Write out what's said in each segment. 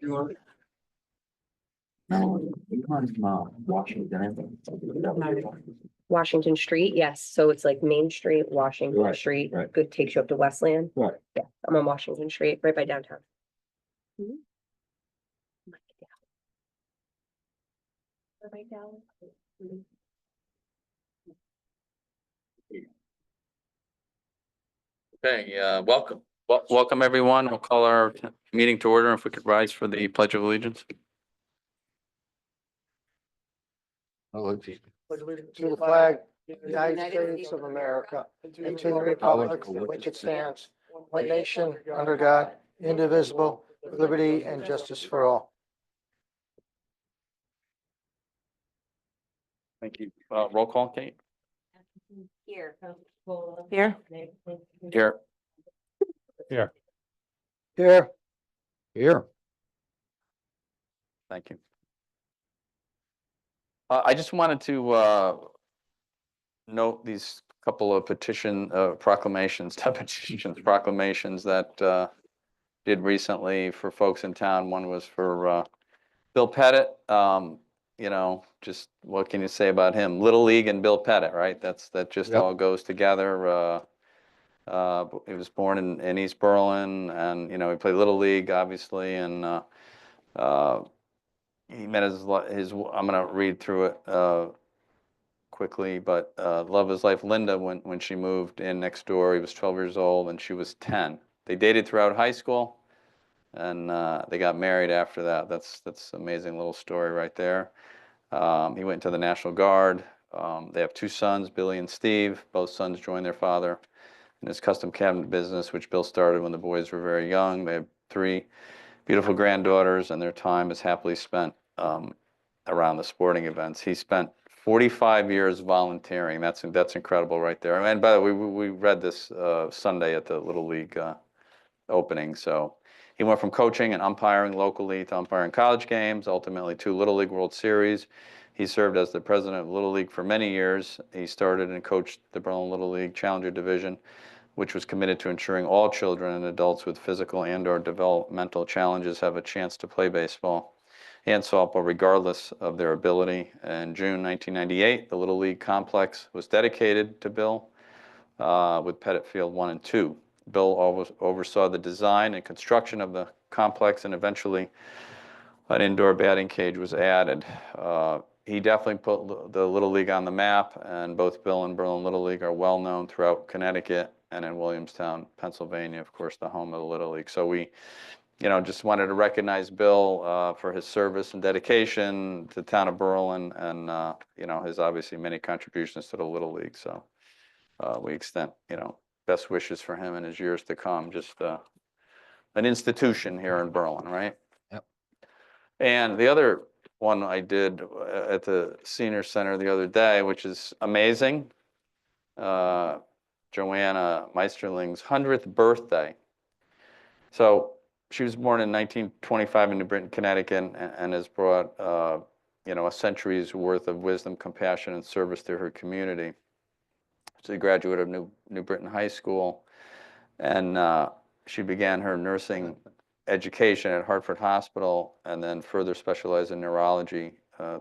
No, you want Washington. Washington Street, yes, so it's like Main Street, Washington Right, Street, right. good, takes you up to Westland. Right. Yeah, I'm on Washington Street, right by downtown. Mhm. Right down. Mhm. Okay, welcome everyone. We'll call our meeting to order. If we could rise for the Pledge of Allegiance. Oh, To the flag of the United States of America, and to the republic for which it stands, one nation, under God, indivisible, with liberty and justice for all. Thank you. Roll call, Kate. Here. Here. Here, Here. Thank you. I just wanted to note these couple of proclamations that did recently for folks in town. One was for Bill Pettit. Just what can you say about him? Little League and Bill Pettit, right? That just Yep. all goes together. He was born in East Berlin, and he played Little League, obviously, and he met his. I'm going to read through it quickly, but love of his life, Linda, when she moved in next door, he was 12 years old, and she was 10. They dated throughout high school, and they got married after that. That's an amazing little story right there. He went to the National Guard. They have two sons, Billy and Steve. Both sons joined their father in his custom cabinet business, which Bill started when the boys were very young. They have three beautiful granddaughters, and their time is happily spent around the sporting events. He spent 45 years volunteering. That's incredible right there. And by the way, we read this Sunday at the Little League opening. So he went from coaching and umpiring locally to umpiring college games, ultimately 2 Little League World Series. He served as the president of Little League for many years. He started and coached the Berlin Little League Challenger Division, which was committed to ensuring all children and adults with physical and/or developmental challenges have a chance to play baseball and softball regardless of their ability. In June 1998, the Little League complex was dedicated to Bill with Pettit Field 1 and 2. Bill oversaw the design and construction of the complex, and eventually an indoor batting cage was added. He definitely put the Little League on the map, and both Bill and Berlin Little League are well known throughout Connecticut and in Williamstown, Pennsylvania, of course, the home of the Little League. So we just wanted to recognize Bill for his service and dedication to the town of Berlin, and his obviously many contributions to the Little League. So we extend best wishes for him in his years to come. Just an institution here in Berlin, right? Yep. And the other one I did at the senior center the other day, which is amazing. Joanna Meisterling's 100th birthday. So she was born in 1925 in New Britain, Connecticut, and has brought a century's worth of wisdom, compassion, and service to her community. She's a graduate of New Britain High School, and she began her nursing education at Hartford Hospital, and then further specialized in neurology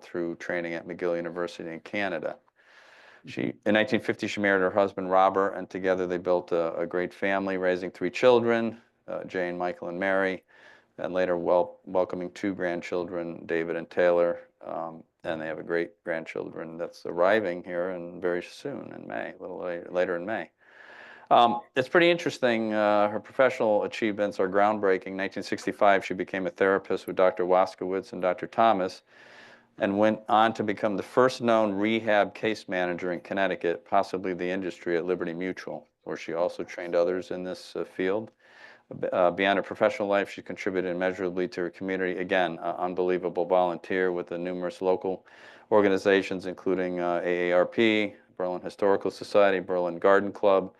through training at McGill University in Canada. In 1950, she married her husband, Robert, and together they built a great family, raising 3 children, Jane, Michael, and Mary, and later welcoming 2 grandchildren, David and Taylor. And they have a great grandchildren that's arriving here and very soon in May, a little later in May. It's pretty interesting. Her professional achievements are groundbreaking. In 1965, she became a therapist with Dr. Waskowitz and Dr. Thomas, and went on to become the first known rehab case manager in Connecticut, possibly the industry, at Liberty Mutual, where she also trained others in this field. Beyond her professional life, she contributed immeasurably to her community. Again, unbelievable volunteer with the numerous local organizations, including AARP, Berlin Historical Society, Berlin Garden Club,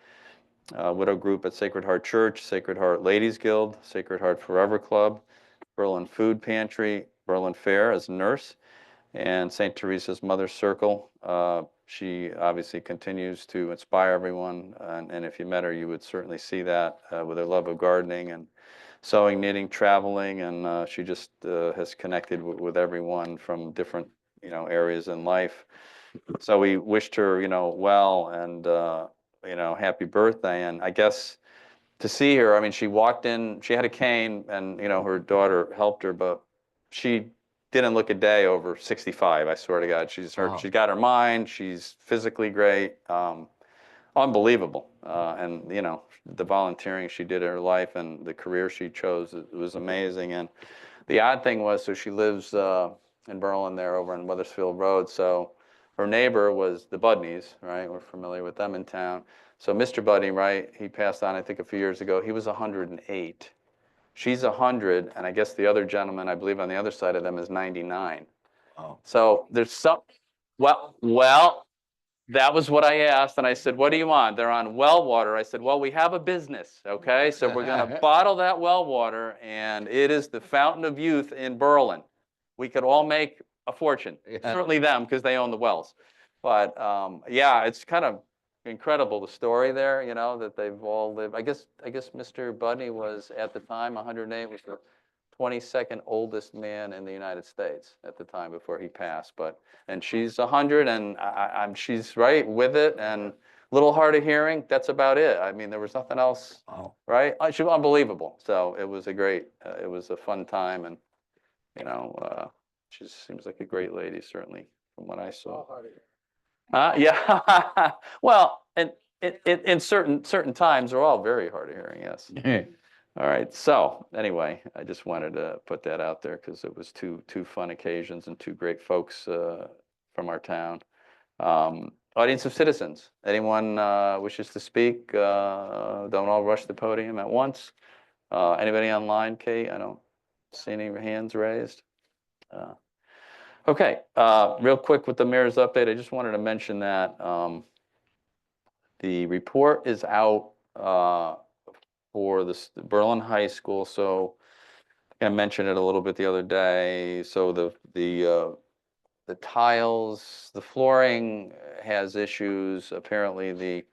Widow Group at Sacred Heart Church, Sacred Heart Ladies Guild, Sacred Heart Forever Club, Berlin Food Pantry, Berlin Fair as a nurse, and St. Teresa's Mother's Circle. She obviously continues to inspire everyone, and if you met her, you would certainly see that with her love of gardening and sewing, knitting, traveling, and she just has connected with everyone from different, areas in life. So we wished her, well and, happy birthday. And I guess to see her, I mean, she walked in, she had a cane and, her daughter helped her, but she didn't look a day over 65, I swear to God. Wow. She's got her mind, she's physically great, unbelievable. And, the volunteering she did in her life and the career she chose, it was amazing. And the odd thing was, so she lives in Berlin there over on Weathersfield Road. So her neighbor was the Budneys, right? We're familiar with them in town. So Mr. Budney, right, he passed on, I think, a few years ago. He was 108. She's 100, and I guess the other gentleman, I believe on the other side of them, is 99. Oh. So there's well, that was what I asked, and I said, what do you want? They're on well water. I said, well, we have a business, okay? So we're going to bottle that well water, and it is the fountain of youth in Berlin. We could all make a fortune. Yeah. Certainly them, because they own the wells. But yeah, it's kind of incredible, the story there, that they've all lived. I guess Mr. Budney was, at the time, 108, was the 22nd oldest man in the United States at the time before he passed. And she's 100, and she's right with it, and a little hard of hearing. That's about it. I mean, there was nothing else, Oh. right? She was unbelievable. So it was it was a fun time, and she seems like a great lady, certainly from what I saw. Yeah. Well, and in certain times, they're all very hard of hearing. Yes. All right. So anyway, I just wanted to put that out there because it was two fun occasions and two great folks from our town. Audience of citizens. Anyone wishes to speak? Don't all rush the podium at once. Anybody online, Kate? I don't see any hands raised. Okay. Real quick with the mayor's update, I just wanted to mention that the report is out for the Berlin High School. So I mentioned it a little bit the other day. So the tiles, the flooring has issues. Apparently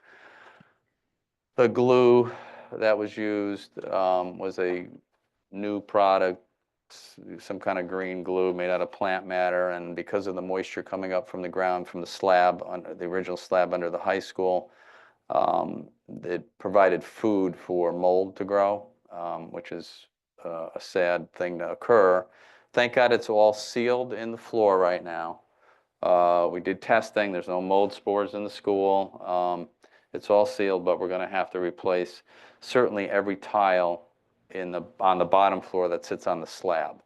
the glue that was used was a new product, some kind of green glue made out of plant matter, and because of the moisture coming up from the ground from the slab, the original slab under the high school, it provided food for mold to grow, which is a sad thing to occur. Thank God it's all sealed in the floor right now. We did testing. There's no mold spores in the school. It's all sealed, but we're going to have to replace certainly every tile on the bottom floor that sits on the slab.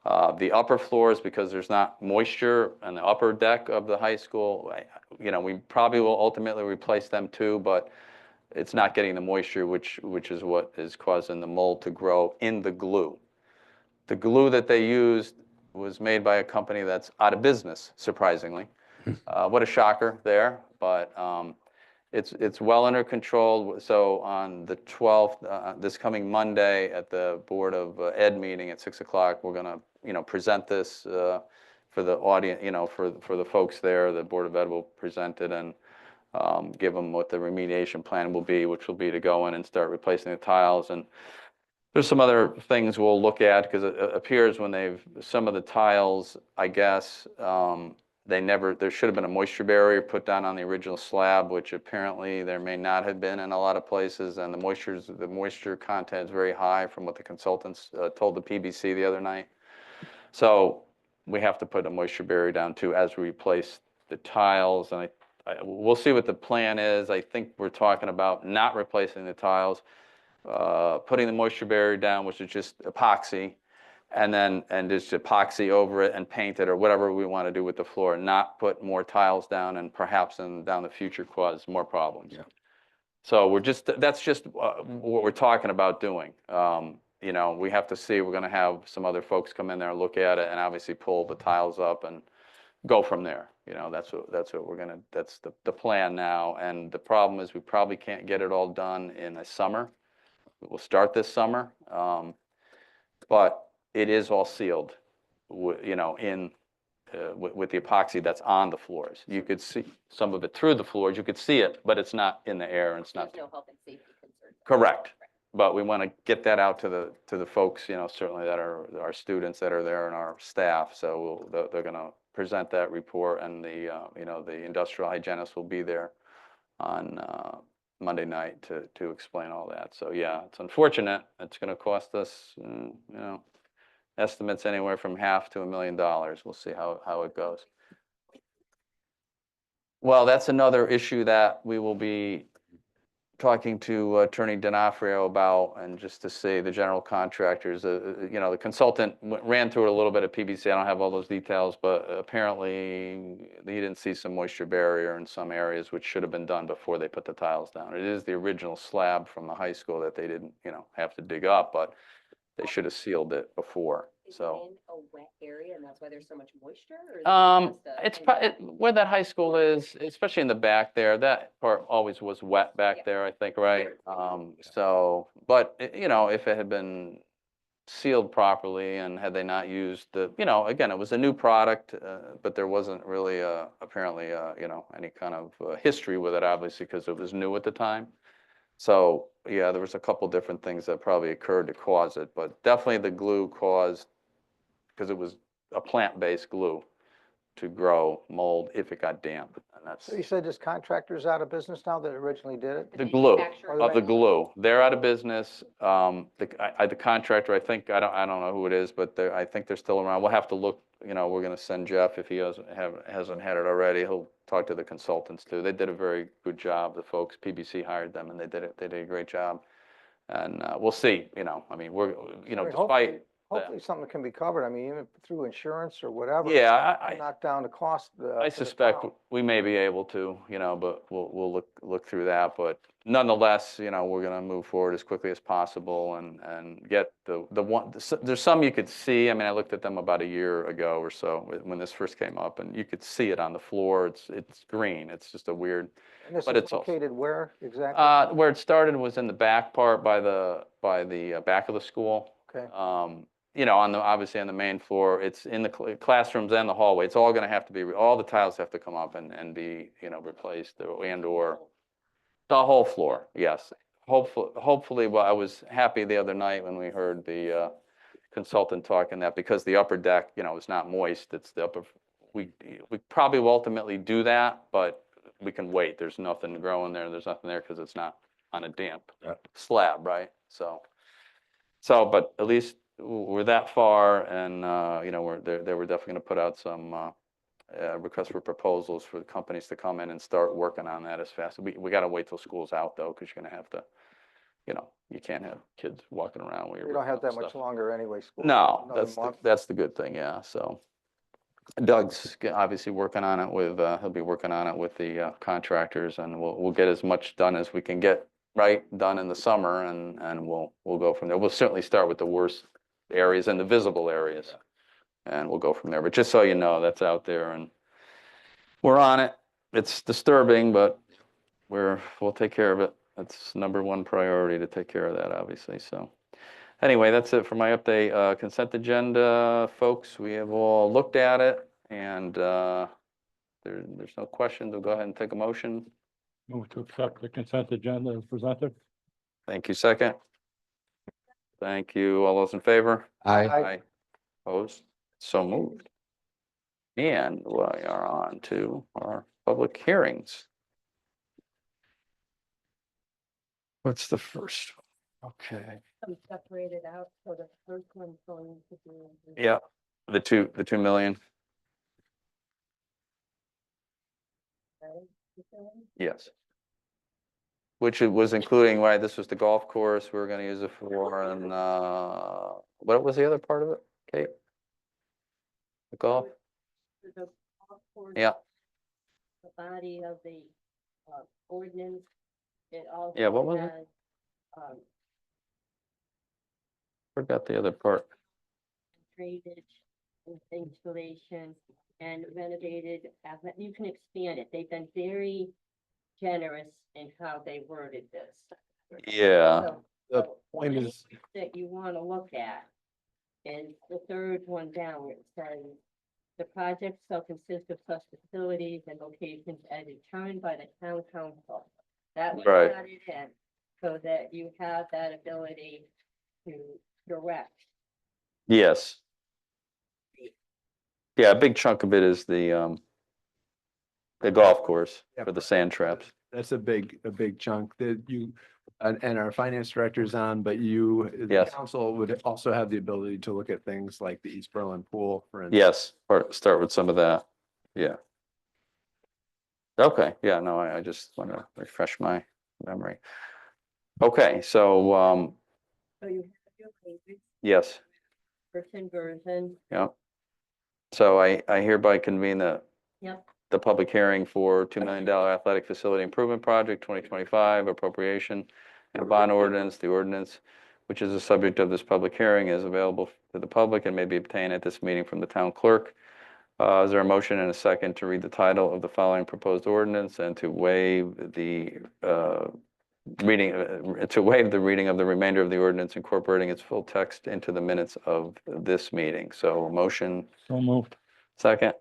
The upper floors, because there's not moisture on the upper deck of the high school, we probably will ultimately replace them too, but it's not getting the moisture, which is what is causing the mold to grow in the glue. The glue that they used was made by a company that's out of business, surprisingly. What a shocker there, but it's well under control. So on the 12th, this coming Monday at the Board of Ed meeting at 6 o'clock, we're going to present this for the audience, for the folks there. The Board of Ed will present it and give them what the remediation plan will be, which will be to go in and start replacing the tiles. And there's some other things we'll look at, because it appears when some of the tiles, I guess, there should have been a moisture barrier put down on the original slab, which apparently there may not have been in a lot of places. And the moisture content is very high from what the consultants told the PBC the other night. So we have to put a moisture barrier down too as we replace the tiles. And we'll see what the plan is. I think we're talking about not replacing the tiles, putting the moisture barrier down, which is just epoxy, and just epoxy over it and paint it or whatever we want to do with the floor, not put more tiles down and perhaps down the future cause more problems. Yeah. So that's just what we're talking about doing. We have to see. We're going to have some other folks come in there and look at it and obviously pull the tiles up and go from there. That's what we're gonna. That's the plan now. And the problem is we probably can't get it all done in the summer. We'll start this summer, but it is all sealed, with the epoxy that's on the floors. You could see some of it through the floors. You could see it, but it's not in the air, and it's not. There's no health and safety concerns. Correct. but we want to get that out to the folks, you know, certainly that are our students that are there and our staff. So they're going to present that report, and the, you know, the industrial hygienist will be there on Monday night to explain all that. So yeah, it's unfortunate. It's going to cost us, you know, estimates anywhere from half to $1 million. We'll see how it goes. Well, that's another issue that we will be talking to Attorney D'Onofrio about, and just to see the general contractors, you know, the consultant ran through it a little bit at PBC. I don't have all those details, but apparently he didn't see some moisture barrier in some areas, which should have been done before they put the tiles down. It is the original slab from the high school that they didn't, you know, have to dig up, but they should have sealed it before, Is it so. in a wet area and that's why there's so much moisture? Or is it just a- It's where that high school is, especially in the back there, that part always was wet Yeah. back there, I think, right? So, but, you know, if it had been sealed properly and had they not used the, you know, again, it was a new product, but there wasn't really, apparently, you know, any kind of history with it, obviously, because it was new at the time. So, yeah, there was a couple different things that probably occurred to cause it, but definitely the glue caused, because it was a plant-based glue, to grow mold if it got damp, and that's So you said this contractor's out of business now that originally did it? the glue, manufacturer of the of- glue. They're out of business. The contractor, I think, I don't know who it is, but I think they're still around. We'll have to look, you know, we're gonna send Jeff, if he hasn't had it already, he'll talk to the consultants too. They did a very good job, the folks, PBC hired them, and they did a great job. And we'll see, you know, I mean, we're, you know, I mean, despite, Hopefully something can be covered. I mean, even through insurance or whatever. yeah, Knock down the cost. I suspect we may be able to, you know, but we'll look through that. But nonetheless, you know, we're gonna move forward as quickly as possible and get the one, there's some you could see. I mean, I looked at them about a year ago or so when this first came up, and you could see it on the floor. It's green. It's just a weird, And this but is it's also, located where exactly? where it started was in the back part by the back of the school. Okay. You know, obviously on the main floor, it's in the classrooms and the hallway. It's all gonna have to be, all the tiles have to come up and be, you know, replaced or the whole floor, yes. Hopefully, well, I was happy the other night when we heard the consultant talking that, because the upper deck, you know, is not moist, it's the upper, we probably will ultimately do that, but we can wait. There's nothing growing there. There's nothing there because it's not on a damp slab, right? So, but at least we're that far, and, you know, they were definitely gonna put out some requests for proposals for the companies to come in and start working on that as fast. We gotta wait till school's out, though, because you're gonna have to, you know, you can't have kids walking around where you're. We don't have ripping up that much stuff. longer anyway. School. No, Another that's month. that's the good thing, yeah, so. Doug's obviously working on it with, he'll be working on it with the contractors, and we'll get as much done as we can get, done in the summer, and we'll go from there. We'll certainly start with the worst areas and the visible areas, and we'll go from there. But just so you know, that's out there, and we're on it. It's disturbing, but we'll take care of it. That's #1 priority, to take care of that, obviously, so. Anyway, that's it for my update. Consent agenda, folks, we have all looked at it, and there's no questions. We'll go ahead and take a motion. Move to accept the consent agenda as presented. Thank you, second. Thank you. All those in favor? Aye. Opposed? So moved. And we are on to our public hearings. What's the first? Okay. Some separated out, so the first one's going to be. Yeah, the 2 million. Yes. Which it was including, right, this was the golf course we were gonna use it for, and, what was the other part of it, Kate? The golf? Yeah, The body of the ordinance, it also. Yeah, what was it? has, forgot the other part. Drainage, and installation, and renovated, you can expand it, they've been very generous in how they worded this. Yeah, So- The so point one is- that you wanna look at, and the third one down, where it says, the project shall consist of such facilities and locations as determined by the town council. That was Right. added in so that you have that ability to direct. Yes. Yeah, a big chunk of it is the golf course Yeah. for the sand traps. That's a big chunk that you, and our finance director's on, but you, the Yes. council would also have the ability to look at things like the East Berlin Pool, for instance. Yes, or start with some of that. Yeah. Okay, yeah, no, I just want to refresh my memory. Okay, so, So you have your language, yes, person version. yeah. So I hereby convene Yep. the public hearing for $2 million athletic facility improvement project, 2025 appropriation and bond ordinance. The ordinance, which is the subject of this public hearing, is available to the public and may be obtained at this meeting from the town clerk. Is there a motion and a second to read the title of the following proposed ordinance and to waive the reading of the remainder of the ordinance, incorporating its full text into the minutes of this meeting? So motion, So moved. second.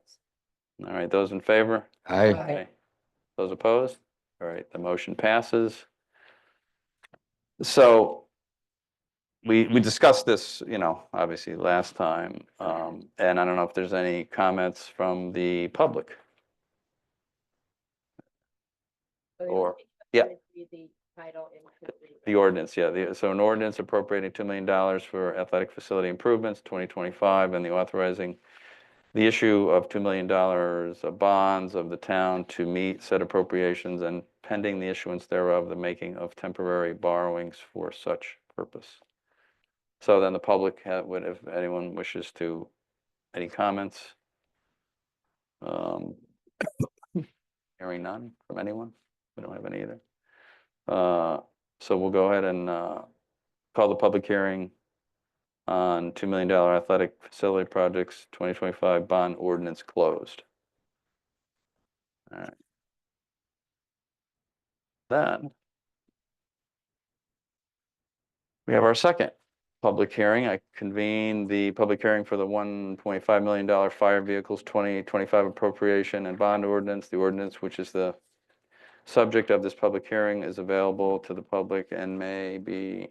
All right, those in favor? Aye. Those opposed? All right, the motion passes. So we discussed this, obviously last time, and I don't know if there's any comments from the public. So you Or- think yeah. I'm gonna read The title into The ordinance, yeah, so an ordinance appropriating $2 million for athletic facility improvements, 2025, and the authorizing the issue of $2 million of bonds of the town to meet said appropriations and pending the issuance thereof, the making of temporary borrowings for such purpose. So then the public would, if anyone wishes to, any comments? Hearing none from anyone? We don't have any either. So we'll go ahead and call the public hearing on $2 million athletic facility projects, 2025 bond ordinance closed. All right. Then we have our second public hearing. I convene the public hearing for the $1.5 million fire vehicles 2025 appropriation and bond ordinance. The ordinance, which is the subject of this public hearing, is available to the public and may be,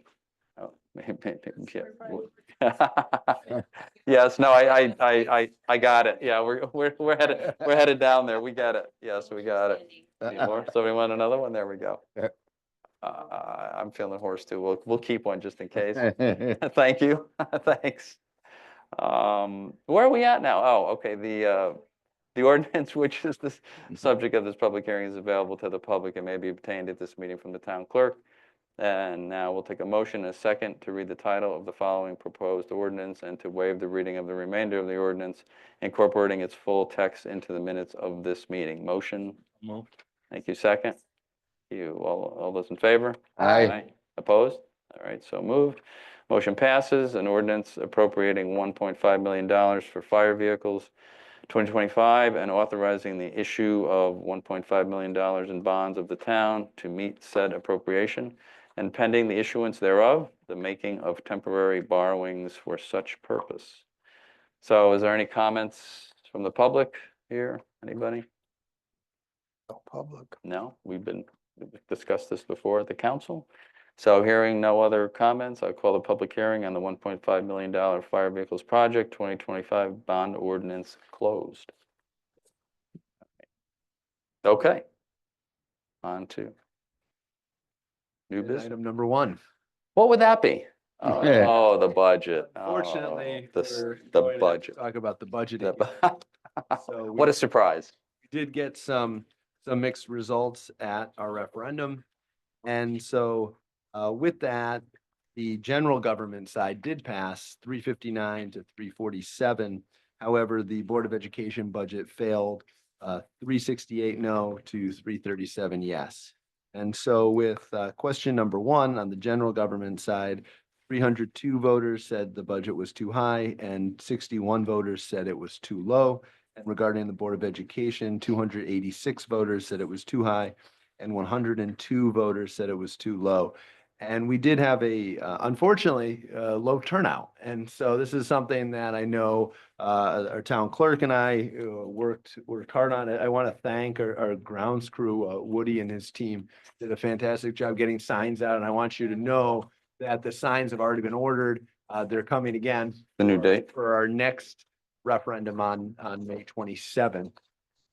yes, no, I got it. Yeah, we're headed down there. We got it. Yes, we got it. Need more? Somebody want another one? There we go. Yeah. I'm feeling hoarse too. We'll keep one just in case. Thank you. Thanks. Where are we at now? Oh, okay. The ordinance, which is the subject of this public hearing, is available to the public and may be obtained at this meeting from the town clerk. And now we'll take a motion and a second to read the title of the following proposed ordinance and to waive the reading of the remainder of the ordinance, incorporating its full text into the minutes of this meeting. Motion. Moved. Thank you. Second. You, all those in favor? Aye. Opposed? All right, so moved. Motion passes. An ordinance appropriating $1.5 million for fire vehicles 2025 and authorizing the issue of $1.5 million in bonds of the town to meet said appropriation and pending the issuance thereof, the making of temporary borrowings for such purpose. So is there any comments from the public here? Anybody? No public. No, we've discussed this before at the council. So hearing no other comments, I call the public hearing on the $1.5 million fire vehicles project 2025 bond ordinance closed. Okay. On to new business. Item number one. What would that be? Yeah. Oh, the budget. Fortunately, Oh, we're the going to budget. Talk about the budget. again. So What a surprise. we did get some mixed results at our referendum. And so with that, the general government side did pass 359 to 347. However, the Board of Education budget failed 368 no to 337 yes. And so with question number one on the general government side, 302 voters said the budget was too high and 61 voters said it was too low. And regarding the Board of Education, 286 voters said it was too high and 102 voters said it was too low. And we did have a, unfortunately, low turnout. And so this is something that I know our town clerk and I worked hard on it. I want to thank our grounds crew, Woody and his team did a fantastic job getting signs out. And I want you to know that the signs have already been ordered. They're coming again. The new date? For our next referendum on May 27th.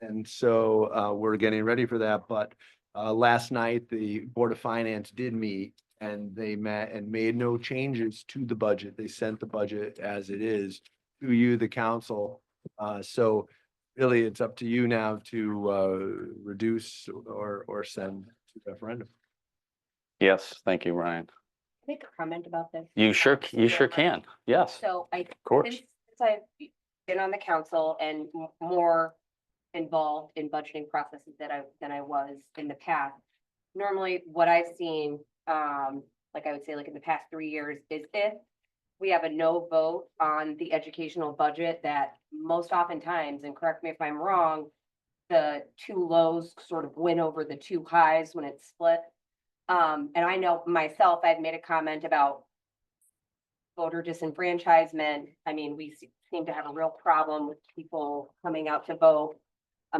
And so we're getting ready for that. But last night, the Board of Finance did meet and they met and made no changes to the budget. They sent the budget as it is to you, the council. So really, it's up to you now to reduce or send to referendum. Yes, thank you, Ryan. Make a comment about this. You sure can. Yes, So of course. since I've been on the council and more involved in budgeting processes than I was in the past. Normally, what I've seen, like I would say, like in the past 3 years, is if we have a no vote on the educational budget, that most oftentimes, and correct me if I'm wrong, the two lows sort of win over the two highs when it's split. And I know myself, I've made a comment about voter disenfranchisement. I mean, we seem to have a real problem with people coming out to vote.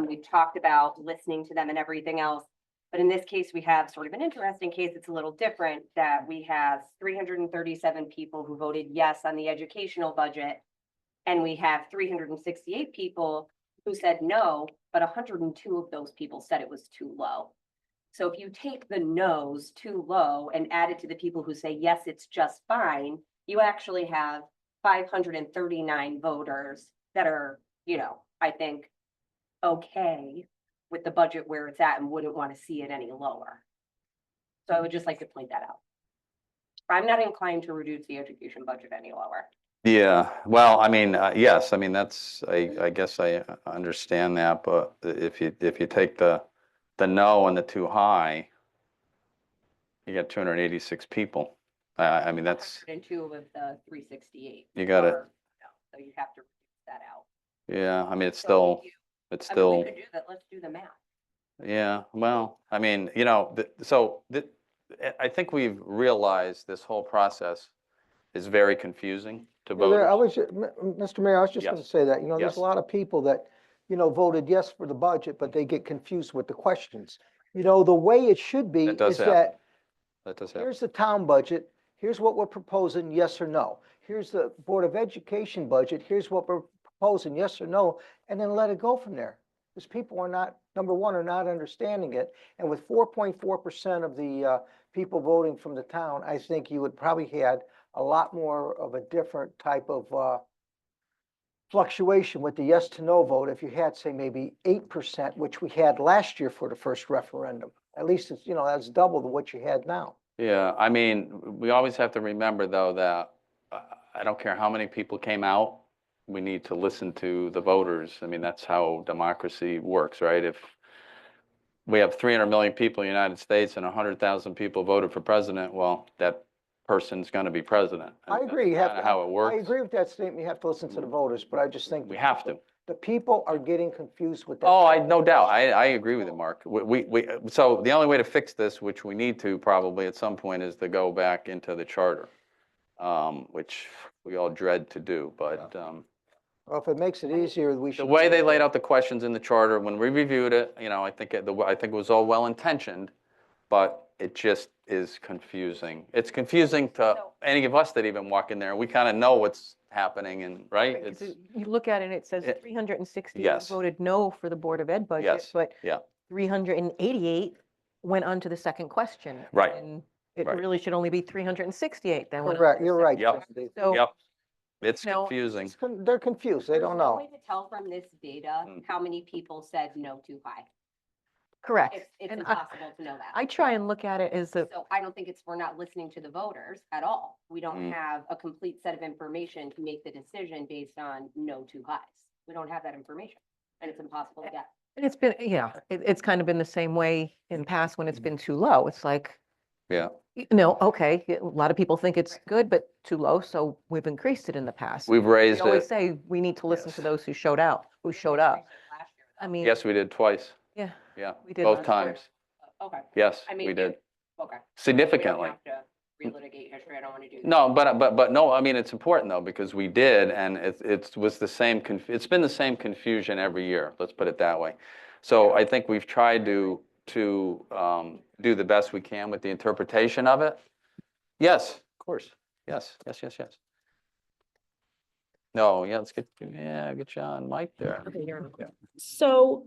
We've talked about listening to them and everything else. But in this case, we have sort of an interesting case. It's a little different, that we have 337 people who voted yes on the educational budget. And we have 368 people who said no, but 102 of those people said it was too low. So if you take the no's too low and add it to the people who say, yes, it's just fine, you actually have 539 voters that are, I think, okay with the budget where it's at and wouldn't want to see it any lower. So I would just like to point that out. I'm not inclined to reduce the education budget any lower. Yeah, well, I mean, yes, I mean, that's, I guess I understand that, but if you take the no and the too high, you got 286 people. I mean, that's, 102 of the 368. You got it. So you have to reduce that out. yeah, I mean, it's So still, if you- it's I mean, we still, could do that. Let's do the math. yeah, well, I mean, I think we've realized this whole process is very confusing to I voters. was, Mr. Mayor, I was just gonna Yes. say that, there's Yes. a lot of people that, voted yes for the budget, but they get confused with the questions. The way it should be That does is happen. that That does happen. here's the town budget, here's what we're proposing, yes or no. Here's the Board of Education budget, here's what we're proposing, yes or no, and then let it go from there. Because people are not, number one, are not understanding it. And with 4.4% of the people voting from the town, I think you would probably had a lot more of a different type of fluctuation with the yes to no vote if you had, say, maybe 8%, which we had last year for the first referendum. At least it's, that's double what you had now. Yeah, I mean, we always have to remember, though, that I don't care how many people came out, we need to listen to the voters. I mean, that's how democracy works, right? If we have 300 million people in the United States and 100,000 people voted for president, well, that person's going to be president. I And agree. You that's have kinda to, how it works. I agree with that statement. You have to listen to the voters, but I just think We have to. the people are getting confused with that. Oh, no doubt. I agree with you, Mark. So the only way to fix this, which we need to probably at some point, is to go back into the charter, which we all dread to do, but Well, if it makes it easier, we should. the way they laid out the questions in the charter, when we reviewed it, I think it was all well-intentioned, but it just is confusing. It's confusing to So- any of us that even walk in there. We kind of know what's happening and, right? Right, 'cause It's, you look at it, and it says it- 368 yes. voted no for the Board of Ed budget, Yes, but yeah. 388 went on to the second question. Right, And it right. really should only be 368 that went on. to Correct, the you're second right. Yep. Sandy. So, Yep. It's No, confusing. They're confused. They There's don't no know. way to tell from this data Mm. how many people said no too high. correct. It's And impossible to know that. I try and look at it as a, So I don't think we're not listening to the voters at all. We don't Mm. have a complete set of information to make the decision based on no too highs. We don't have that information, and it's impossible to get. and it's been, it's kind of been the same way in the past when it's been too low. It's like, Yeah. okay, a lot of people think it's good, but too low, so we've increased it in the past. We've We raised always it. say we need to listen to Yes. those who showed up. Last year, I mean, Yes, we did twice. yeah, Yeah, we did both last year. times. Okay, Yes, I mean, we did. okay. Significantly. We don't have to relitigate history. I don't want to do that. No, but no, I mean, it's important though, because we did, and it was the same, it's been the same confusion every year, let's put it that way. So I think we've tried to do the best we can with the interpretation of it. Yes, of course, yes. No, yeah, let's get you on mic there. So,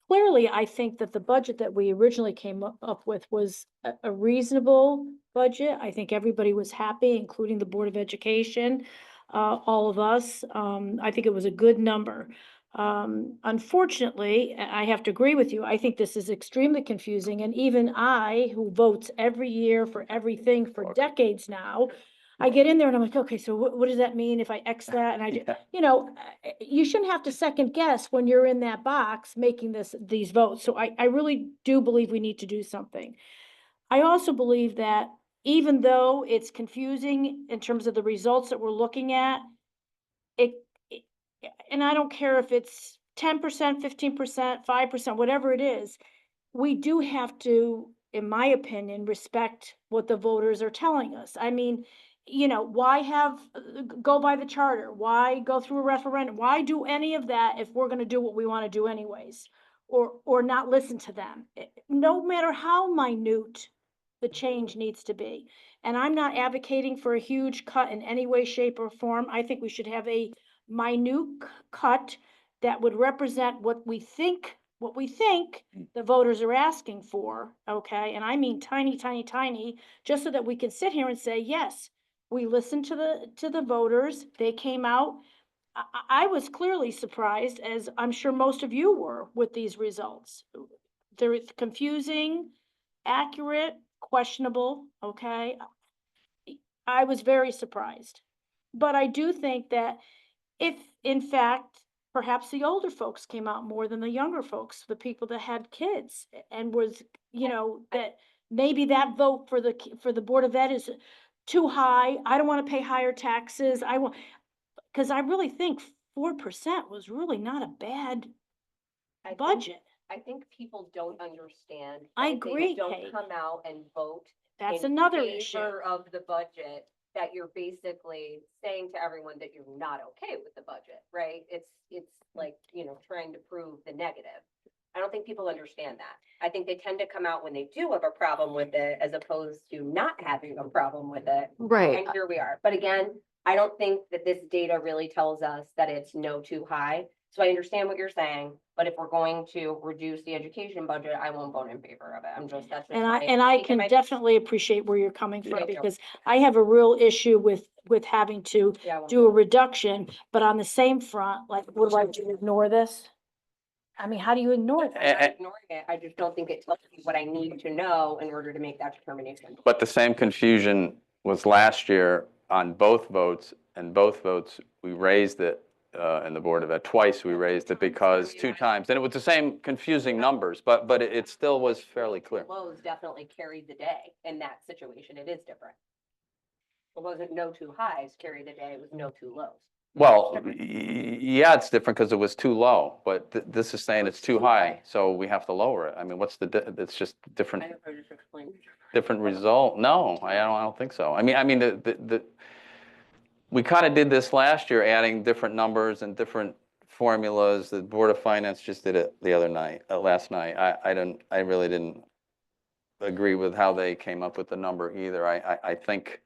clearly, I think that the budget that we originally came up with was a reasonable budget. I think everybody was happy, including the Board of Education, all of us. I think it was a good number. Unfortunately, I have to agree with you. I think this is extremely confusing, and even I, who votes every year for everything for decades now, I get in there and I'm like, okay, so what does that mean if I X that? And I, Yeah. you know, you shouldn't have to second guess when you're in that box making these votes. So I really do believe we need to do something. I also believe that even though it's confusing in terms of the results that we're looking at, and I don't care if it's 10%, 15%, 5%, whatever it is, we do have to, in my opinion, respect what the voters are telling us. I mean, you know, why go by the charter? Why go through a referendum? Why do any of that if we're gonna do what we wanna do anyways? Or not listen to them? No matter how minute the change needs to be. And I'm not advocating for a huge cut in any way, shape, or form. I think we should have a minute cut that would represent what we think the voters are asking for, okay? And I mean tiny, tiny, tiny, just so that we can sit here and say, yes, we listened to the voters, they came out. I was clearly surprised, as I'm sure most of you were, with these results. They're confusing, accurate, questionable, okay? I was very surprised. But I do think that if, in fact, perhaps the older folks came out more than the younger folks, the people that had kids, and was, you know, that maybe that vote for the Board of Ed is too high. I don't want to pay higher taxes. Because I really think 4% was really not a bad I think- budget. I think people don't understand. I that if agree, they don't Kate. come out and vote That's in another issue. favor of the budget, that you're basically saying to everyone that you're not okay with the budget, right? It's like, you know, trying to prove the negative. I don't think people understand that. I think they tend to come out when they do have a problem with it, as opposed to not having a problem with it. Right. And here we are. But again, I don't think that this data really tells us that it's no too high. So I understand what you're saying, but if we're going to reduce the education budget, I won't vote in favor of it. That's just And my I take can my- definitely appreciate where you're coming Yeah. from, because I have a real issue with having to Yeah, I won't do a vote. reduction, but on the same front, like, what do I do, ignore this? I mean, how do you ignore I'm that? not ignoring it. I just don't think it tells me what I need to know in order to make that determination. But the same confusion was last year on both votes, and both votes, we raised it in the Board of Ed. Twice we raised it because 2 times, and it was the same confusing numbers, but it still was fairly clear. Lows definitely carried the day in that situation. It is different. It wasn't no too highs carry the day, it was no too lows. Well, yeah, it's different because it was too low, but this is saying it's too high, so we have to lower it. I mean, what's it's just different. I don't know, just explain. Different result? No, I don't think so. I mean, we kind of did this last year, adding different numbers and different formulas. The Board of Finance just did it the other night, last night. I really didn't agree with how they came up with the number either. I think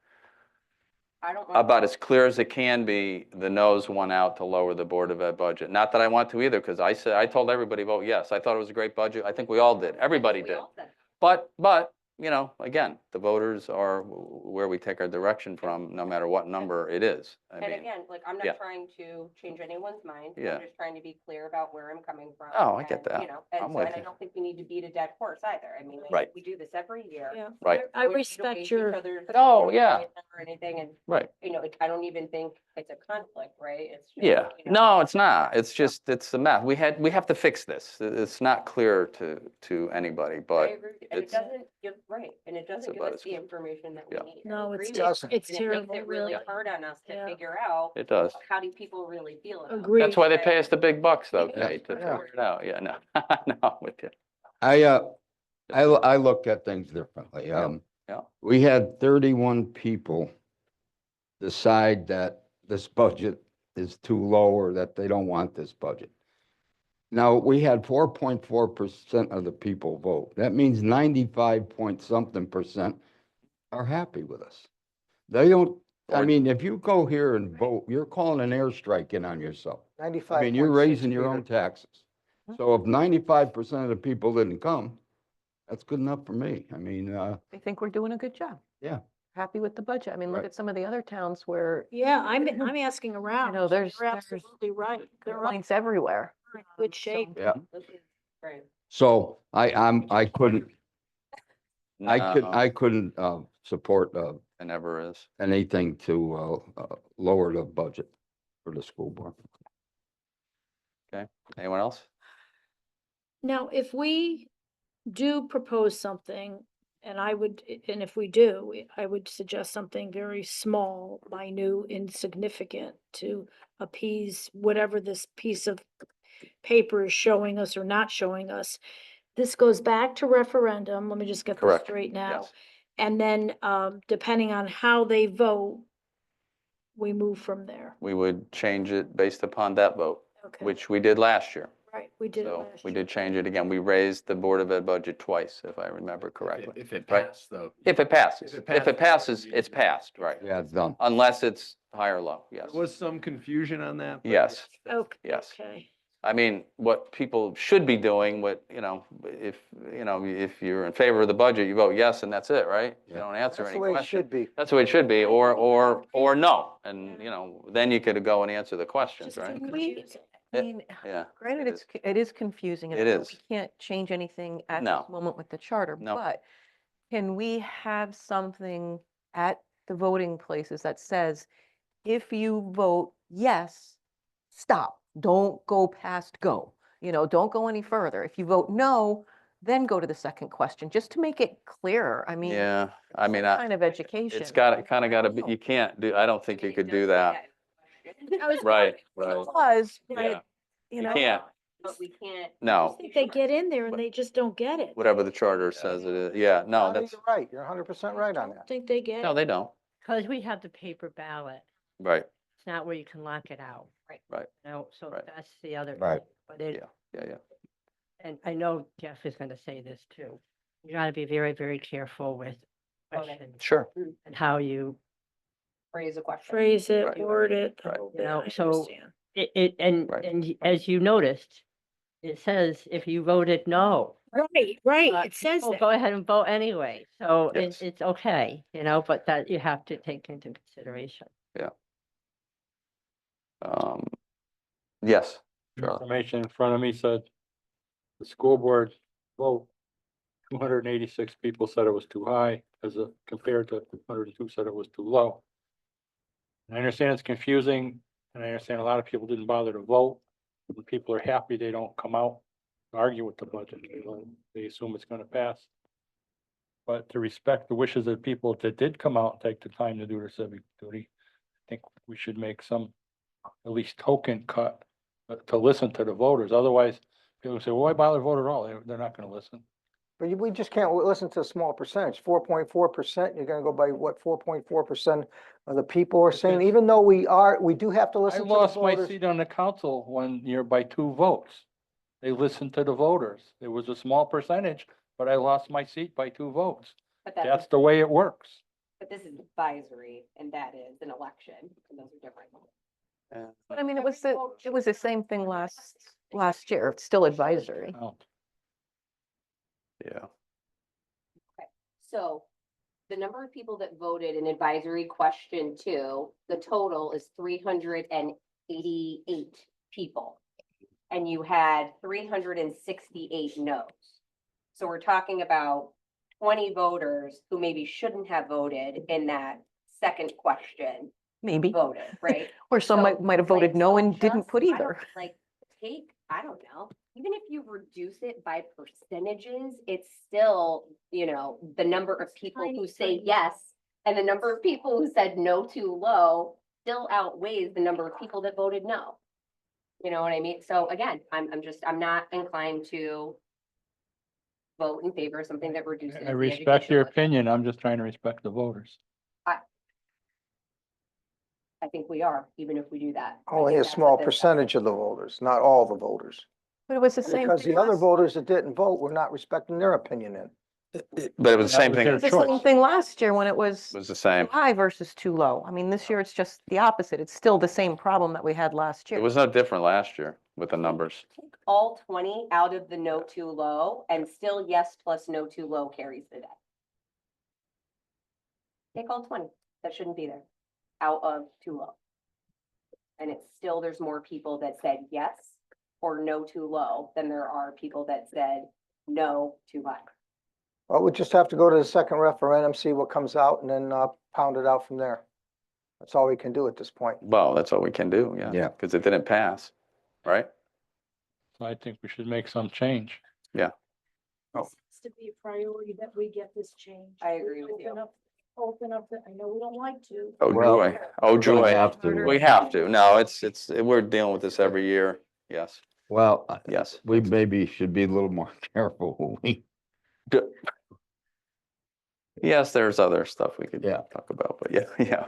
I don't. want- about as clear as it can be, the no's won out to lower the Board of Ed budget. Not that I want to either, because I told everybody, vote yes. I thought it was a great budget. I think we all did. Everybody We did. all said- But, you know, again, the voters are where we take our direction from, no matter what number it is. I And mean, again, like, I'm yeah. not trying to change anyone's mind. Yeah. I'm just trying to be clear about where I'm coming from. Oh, I get and, that. You know, I'm and so, with and I you. don't think we need to beat a dead horse either. I mean, Right. we do this every year. Yeah. Right. I We don't respect waste your, each other's Oh, time yeah. Or anything, and, right, you know, I don't even think it's a conflict, right? It's just, yeah. you know, No, it's not. It's just, it's the math. We have to fix this. It's not clear to anybody, I but agree with you. And it it's- doesn't give, right, and it doesn't give about us as the good. information that Yeah. we need. I no, agree it's, with you. doesn't. it's And terrible, it makes it really really. hard on us to Yeah. figure out, it does. how do people really feel about it? Agreed. That's why they pay us the big bucks though, Yeah. Kate, to Yeah. figure it out. Yeah, no, no, I'm with you. I look at things differently. Yeah. We had 31 people decide that this budget is too low or that they don't want this budget. Now, we had 4.4% of the people vote. That means 95 point something percent are happy with us. They don't, I Or- mean, if you go here and vote, you're calling an airstrike in on yourself. 95. I mean, you're raising your own taxes. So if 95% of the people didn't come, that's good enough for me. I mean, They think we're doing a good job. yeah. Happy with the budget. I mean, look Right. at some of the other towns where Yeah, I'm asking around. know, there's- You're there's absolutely right. They're up complaints everywhere. in good shape. Yeah. Right. So I couldn't, No, I couldn't, support, It never is. anything to, lower the budget for the school board. Anyone else? Now, if we do propose something, and I would, and if we do, I would suggest something very small, minute, insignificant to appease whatever this piece of paper is showing us or not showing us. This goes back to referendum. Let me just get this Correct. straight now. Yes. And then, depending on how they vote, we move from there. We would change it based upon that vote, Okay, which we did last year. right, we did it So last we year. did change it again. We raised the Board of Ed budget twice, if I remember correctly. If it Right. passed, though. If it passes, If it if it passes, passes, it's passed, right? Yeah, it's done. Unless it's high or low, yes. There was some confusion on that. but Yes. Okay. Yes. Okay. I mean, what people should be doing, if you're in favor of the budget, you vote yes and that's it, right? You Yeah. don't answer That's any the way it questions. should be. That's the way it should be, or no, and, then you could go and answer the questions, Just right? too We- confusing. I mean, Yeah. granted, it it is confusing. and It I know is. We can't change anything at No. this moment with the charter, No. but can we have something at the voting places that says, if you vote yes, stop, don't go past go, don't go any further. If you vote no, then go to the second question, just to make it clearer. I mean, Yeah, I some mean, kind of education. it's kind of got to be, you can't do, I don't think you could do that. Right, right. It was, Yeah. but, You know. can't, But we can't. I no, think they get in there and they just don't get it. whatever the charter says it is. Yeah, no, Bobby, that's, you're right. You're 100% right on I that. think they get no, it. they don't. Because we have the paper ballot, Right, it's not where you can lock it out. right, So Right. that's the other. Right. thing. But it, yeah. and I know Jeff is gonna say this too. You gotta be very, very careful with questions Sure. and how you, Phrase a question. Phrase it, Right. word it. the Right. whole You know, bit, I so- understand. Right. as you noticed, it says if you voted no. Right, uh, it says people that. Go ahead and vote anyway, so Yes. it's okay, but that you have to take into consideration. Yes, The Charlotte. Information in front of me said the school board vote, 286 people said it was too high compared to 102 said it was too low. And I understand it's confusing, and I understand a lot of people didn't bother to vote. When people are happy, they don't come out to argue with the budget. They assume it's gonna pass. But to respect the wishes of the people that did come out and take the time to do their civic duty, I think we should make some at least token cut to listen to the voters. Otherwise, people say, well, why bother to vote at all? They're not gonna listen. But we just can't listen to a small percentage, 4.4%. You're gonna go by what 4.4% of the people are saying, Because- even though we do have to I listen to the lost my voters. seat on the council one year by 2 votes. They listened to the voters. It was a small percentage, but I lost my seat by 2 votes. But That's the way it works. but this is advisory and that is an election, and those are different. But I mean, it was the same thing last year. It's still advisory. Oh, Yeah, So the number of people that voted in advisory question 2, the total is 388 people. And you had 368 no's. So we're talking about 20 voters who maybe shouldn't have voted in that second question Maybe. voted, right? Or some So, might have voted like, no so and didn't just- put I don't- either. Like, I don't know, even if you reduce it by percentages, it's still, the number of people Tiny, who say tiny. yes. And the number of people who said no too low still outweighs the number of people that voted no. You know what I mean? So again, I'm not inclined to vote in favor of something that reduces. I the respect your education budget. opinion. I'm just trying to respect the voters. I think we are, even if we do that. I Only think a that's small what this- percentage of the voters, not all the voters. But it was the same. Because thing the other last- voters that didn't vote were not respecting their opinion in. But it was the That same was thing, their It was the choice. same thing last year when it was was the too same. high versus too low. I mean, this year it's just the opposite. It's still the same problem that we had last year. It was no different last year with the numbers. Take all 20 out of the no too low and still yes plus no too low carries the day. Take all 20, that shouldn't be there, out of too low. And it's still, there's more people that said yes or no too low than there are people that said no too high. Well, we just have to go to the second referendum, see what comes out, and then pound it out from there. That's all we can do at this point. Well, that's all we can do, yeah. Yeah. Because it didn't pass, right? So I think we should make some change. This has to be a priority that we get this change. I agree with you. Open up, I know we don't like to. Oh, Well, joy. Oh, We're gonna joy. have to. We have to. No, we're dealing with this every year. Yes, Well, yes. we maybe should be a little more careful when we, Yes, there's other stuff we could Yeah. talk about, but yeah, yeah.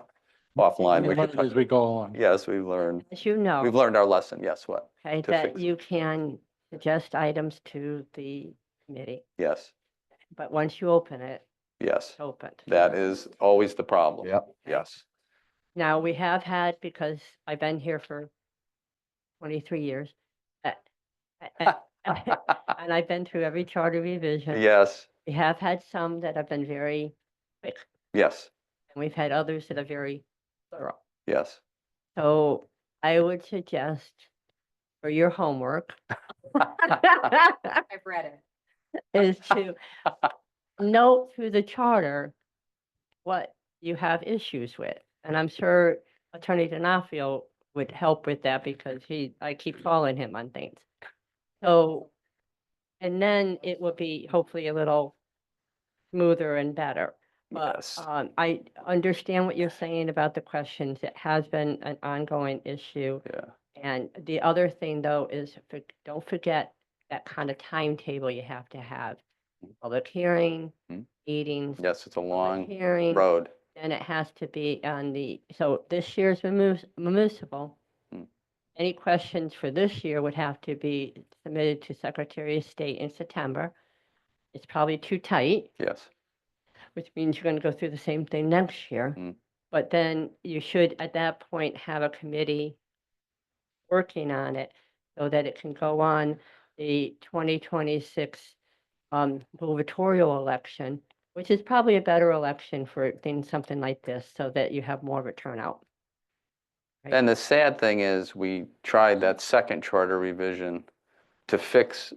Offline, we could As talk. we go along. Yes, we've learned, As you know. we've learned our lesson. Yes, what? Okay, to that fix. you can suggest items to the committee, Yes, but once you open it, yes. it's opened. That is always the problem. yep, Yes. Now, we have had, because I've been here for 23 years, and I've been through every charter revision. Yes, We have had some that have been very quick, yes, and we've had others that are very thorough. yes. So I would suggest for your homework I've read it. is to note through the charter what you have issues with. And I'm sure Attorney Denafrio would help with that because I keep calling him on things. So, and then it will be hopefully a little smoother and better. But Yes. I understand what you're saying about the questions. It has been an ongoing issue. Yeah. And the other thing though is don't forget that kind of timetable you have to have. Public hearing, Mhm. meetings. Yes, it's a public long Hearing, road. and it has to be on so this year's municipal. Mm. Any questions for this year would have to be submitted to Secretary of State in September. It's probably too tight, Yes, which means you're gonna go through the same thing next year. Mm. But then you should, at that point, have a committee working on it so that it can go on the 2026 gubernatorial election, which is probably a better election for things, something like this, so that you have more of a turnout. Right. and the sad thing is, we tried that second charter revision to fix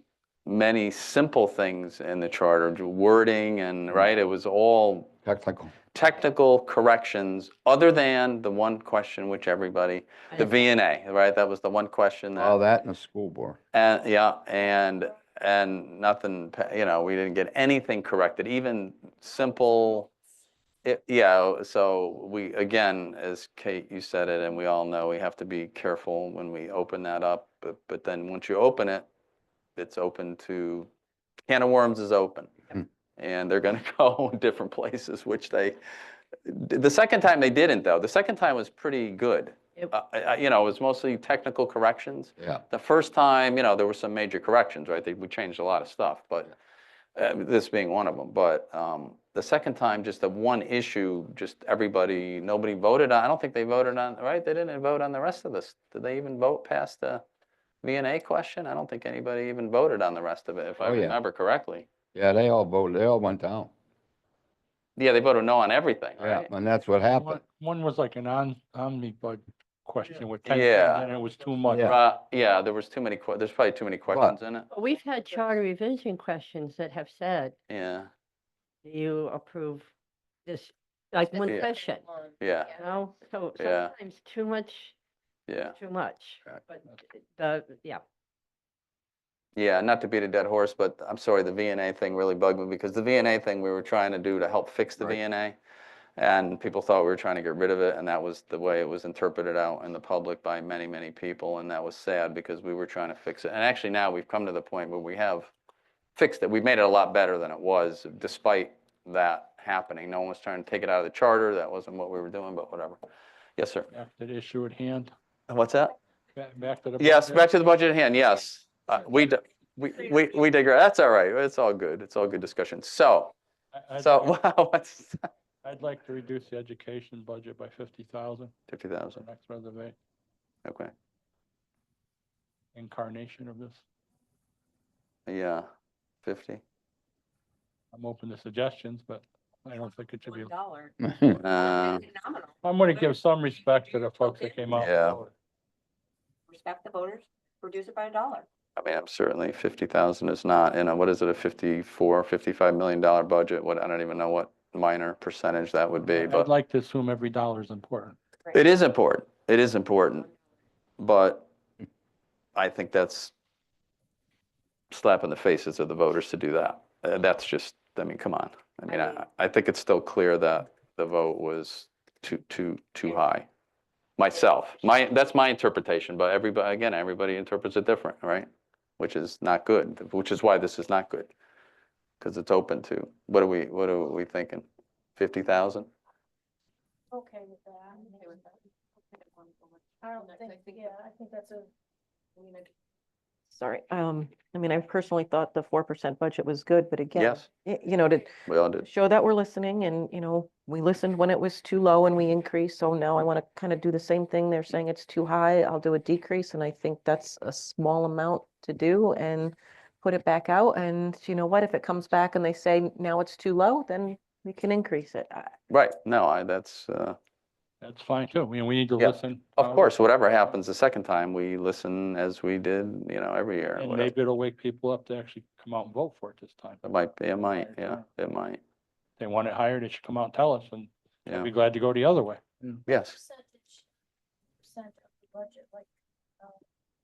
many simple things in the charter, wording and, right, it was all technical. technical corrections, other than the one question which everybody, the And- VNA, right, that was the one question All that, that in the school board. and, yeah, and nothing, we didn't get anything corrected, even simple. Yeah, so we, again, as Kate, you said it, and we all know, we have to be careful when we open that up, but then once you open it, it's open to, can of worms is open. Mm. And they're gonna go in different places, which the second time they didn't, though. The second time was pretty good. It- It was mostly technical corrections. Yeah. The first time, there were some major corrections, right? We changed a lot of stuff, but this being one of them. But the second time, just the one issue, just nobody voted on. I don't think they voted on, right? They didn't vote on the rest of this. Did they even vote past the VNA question? I don't think anybody even voted on the rest of it, if I Oh, yeah. remember correctly. Yeah, they all voted, they all went down. Yeah, they voted no on everything, Yeah, right? and that's what happened. One was like an omnibus question with 10 Yeah. things, and it was too much. Yeah. Yeah, there was too many, there's probably too many questions in it. But we've had charter revision questions that have said, Yeah, do you approve this, like one Yeah. question, yeah, So Yeah. sometimes too much, yeah. too much. Right. But Yeah, not to beat a dead horse, but I'm sorry, the VNA thing really bugged me, because the VNA thing we were trying to do to help fix the Right. VNA. And people thought we were trying to get rid of it, and that was the way it was interpreted out in the public by many, many people, and that was sad, because we were trying to fix it. And actually now we've come to the point where we have fixed it. We made it a lot better than it was despite that happening. No one was trying to take it out of the charter. That wasn't what we were doing, but whatever. Yes, sir. Back to the issue at hand. What's that? Back to the. Yes, budget. back to the budget at hand, yes. We digress, that's all right, it's all good, it's all good discussion. So, I'd so, like- what's I'd like to reduce the education budget by 50,000 for 50,000, next reservation, okay, incarnation of this. yeah, 50. I'm open to suggestions, but I don't think it should be. $1. Uh, Nominal. I'm gonna give some respect to the folks that came out. and Yeah. voted. Respect the voters, reduce it by $1. I mean, I'm certainly, 50,000 is not, in a, what is it, a 54, $55 million budget, what, I don't even know what minor percentage that would be, I'd but like to assume every dollar is important. it is important, but I think that's slap in the faces of the voters to do that. That's just, I mean, come on. I mean, I think it's still clear that the vote was too high. Myself, that's my interpretation, but everybody, again, everybody interprets it different, right? Which is not good, which is why this is not good. Because it's open to, what are we thinking? 50,000? Okay with that. I don't think, yeah, I think that's a. Sorry, I mean, I personally thought the 4% budget was good, but again, Yes, you know, to we all did. show that we're listening and, you know, we listened when it was too low and we increased. So now I want to kind of do the same thing. They're saying it's too high. I'll do a decrease. And I think that's a small amount to do and put it back out. And you know what, if it comes back and they say now it's too low, then we can increase it. Right, no, That's fine too. I mean, we need to Yeah, listen. of course, whatever happens the second time, we listen as we did, every year. And whatever. maybe it'll wake people up to actually come out and vote for it this time. It might be, it might, yeah, it might, They want it higher, they should come out and tell us and yeah, I'll be glad to go the other way. yes. Percent of the budget, like,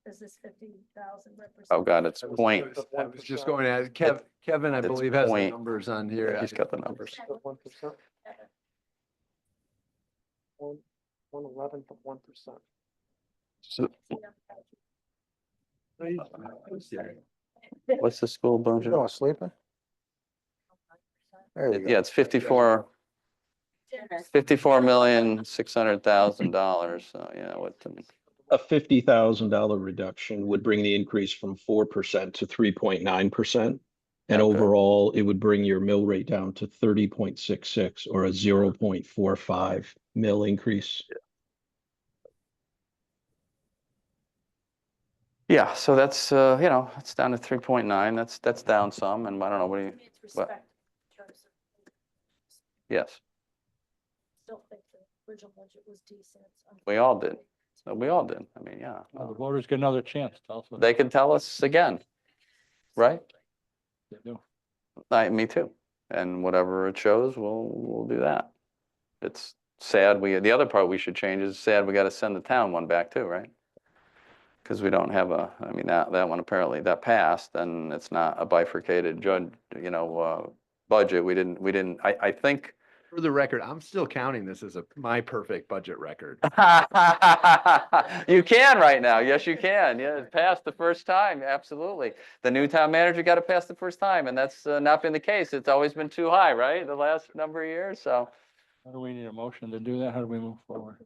does this 50,000 represent? Oh, God, it's point, I was just going to, Kevin, I it's believe has the point. numbers on here. He's got the numbers. 1%. 1/11 of 1%. What's the school budget? Going sleeping? There you go. Yeah, it's 54,600,000, so yeah, A $50,000 reduction would bring the increase from 4% to 3.9%. And Okay. overall, it would bring your mill rate down to 30.66 or a 0.45 mill increase. Yeah, so that's, it's down to 3.9, that's down some, and I don't know, what do you, It's what- respect in terms of, yes, still think the original budget was decent. we all did, so we all did, I mean, yeah. Well, the voters get another chance. Tell us what They can tell us again, right? they do. Me too, and whatever it shows, we'll do that. It's sad, the other part we should change is sad, we gotta send the town one back too, right? Because we don't have I mean, that one apparently, that passed, and it's not a bifurcated budget, I think. For the record, I'm still counting this as my perfect budget record. You can right now, yes, you can, yeah, it passed the first time, absolutely. The new town manager got it passed the first time, and that's not been the case, it's always been too high, right, the last number of years, so. How do we need a motion to do that? How do we move forward?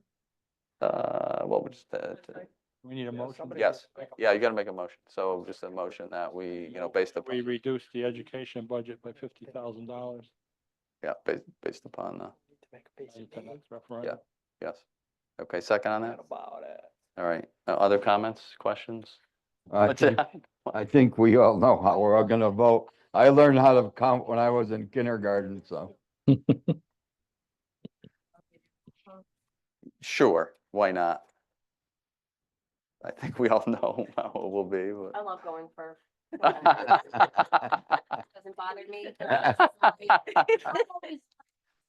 What was that? We need a motion. Yes, yeah, you gotta make a motion, so just a motion that we, based We upon, reduce the education budget by $50,000. yeah, based upon, Referendum. yes. Okay, second on that? All right, other comments, questions? I think we all know how we're all gonna vote. I learned how to count when I was in kindergarten, so. Sure, why not? I think we all know how it will be, I love going first. but. Doesn't bother me.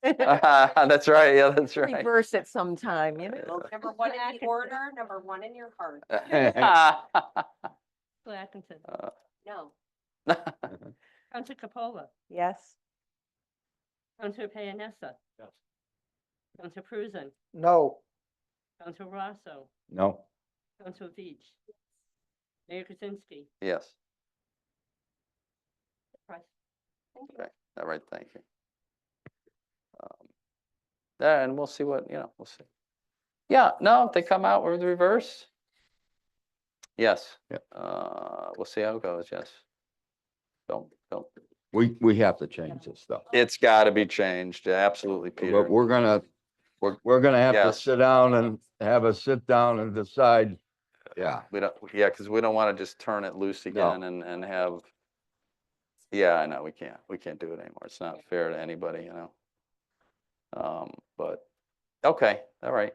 That's right, yeah, that's right. reverse it sometime, you know? Number one in the order, number one in your heart. Counselor Atkinson, No. Counselor Capola, Yes. Counselor Payanessa, Yes. Counselor Cruzen, No, Counselor Rosso, No, Counselor Beach, Mayor Kaczynski, Yes. Okay, all right, thank you. Yeah, and we'll see what, we'll see. Yeah, no, if they come out with reverse. Yes. Yeah. We'll see how it goes, yes. Don't. We have to change this stuff. It's gotta be changed, absolutely, Peter. But we're gonna have to Yes. sit down and have a sit down and decide. Yeah, We don't, yeah, because we don't want to just turn it loose again and have, yeah, I know, we can't do it anymore. It's not fair to anybody, But, okay, all right.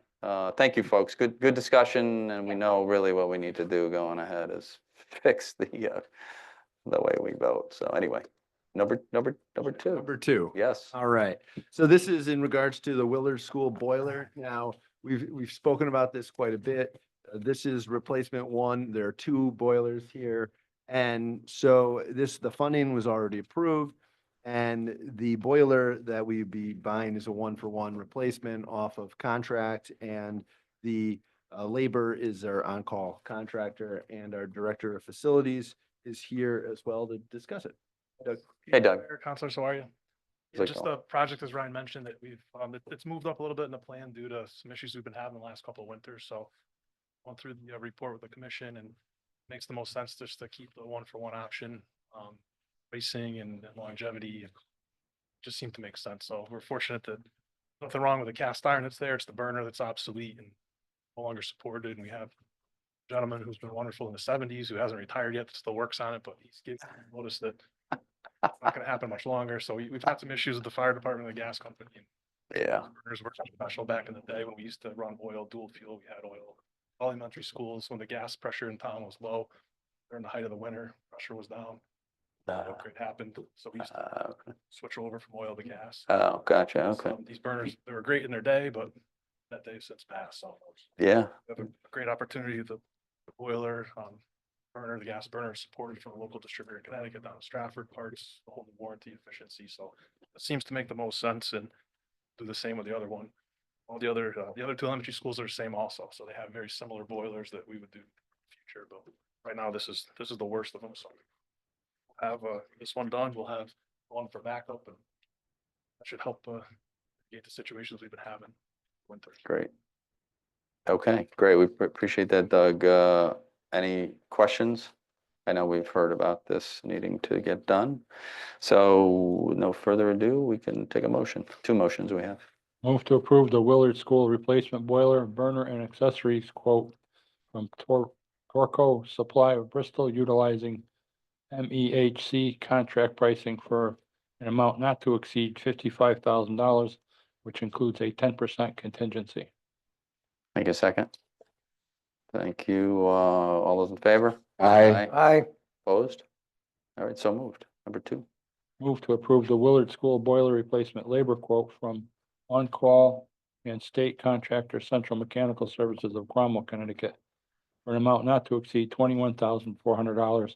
Thank you, folks. Good discussion, and we know really what we need to do going ahead is fix the way we vote. So anyway, number two. Number two. Yes. All right. So this is in regards to the Willard School boiler. Now, we've spoken about this quite a bit. This is replacement one. There are two boilers here. And so the funding was already approved. And the boiler that we'd be buying is a 1-for-1 replacement off of contract. And the labor is our on-call contractor, and our director of facilities is here as well to discuss it. Doug? Hey, Doug. Mayor, Counselor, so are you? How's it Just going? the project, as Ryan mentioned, that it's moved up a little bit in the plan due to some issues we've been having the last couple of winters, so went through the report with the commission, and makes the most sense just to keep the 1-for-1 option. Pricing and longevity just seemed to make sense, so we're fortunate that nothing wrong with the cast iron that's there, it's the burner that's obsolete and no longer supported, and we have a gentleman who's been wonderful in the 70s, who hasn't retired yet, that still works on it, but he's given notice that it's not gonna happen much longer, so we've had some issues with the fire department and the gas company. Yeah. Burners were special back in the day when we used to run oil, dual fuel, we had oil. Elementary schools, when the gas pressure in town was low, during the height of the winter, pressure was down. Upgrade happened, so we used to switch over from oil to gas. Oh, gotcha, okay. So these burners, they were great in their day, but that day's since passed, so. Yeah, We have a great opportunity, the boiler, burner, the gas burner is supported from a local distributor in Connecticut down in Stratford, parts, the whole warranty efficiency, so it seems to make the most sense, and do the same with the other one. All the other two elementary schools are the same also, so they have very similar boilers that we would do in the future, but right now, this is the worst of them, so. We'll have this one done, we'll have one for backup, and that should help get the situations we've been having winter. great. Okay, great. We appreciate that, Doug. Any questions? I know we've heard about this needing to get done. So no further ado, we can take a motion. Two motions we have. Move to approve the Willard School replacement boiler, burner, and accessories quote from Torco Supply of Bristol, utilizing MEHC contract pricing for an amount not to exceed $55,000, which includes a 10% contingency. Make a second. Thank you. All those in favor? Aye. Opposed? All right, so moved. Number two. Move to approve the Willard School boiler replacement labor quote from On Call and State Contractor Central Mechanical Services of Cromwell, Connecticut, for an amount not to exceed $21,400,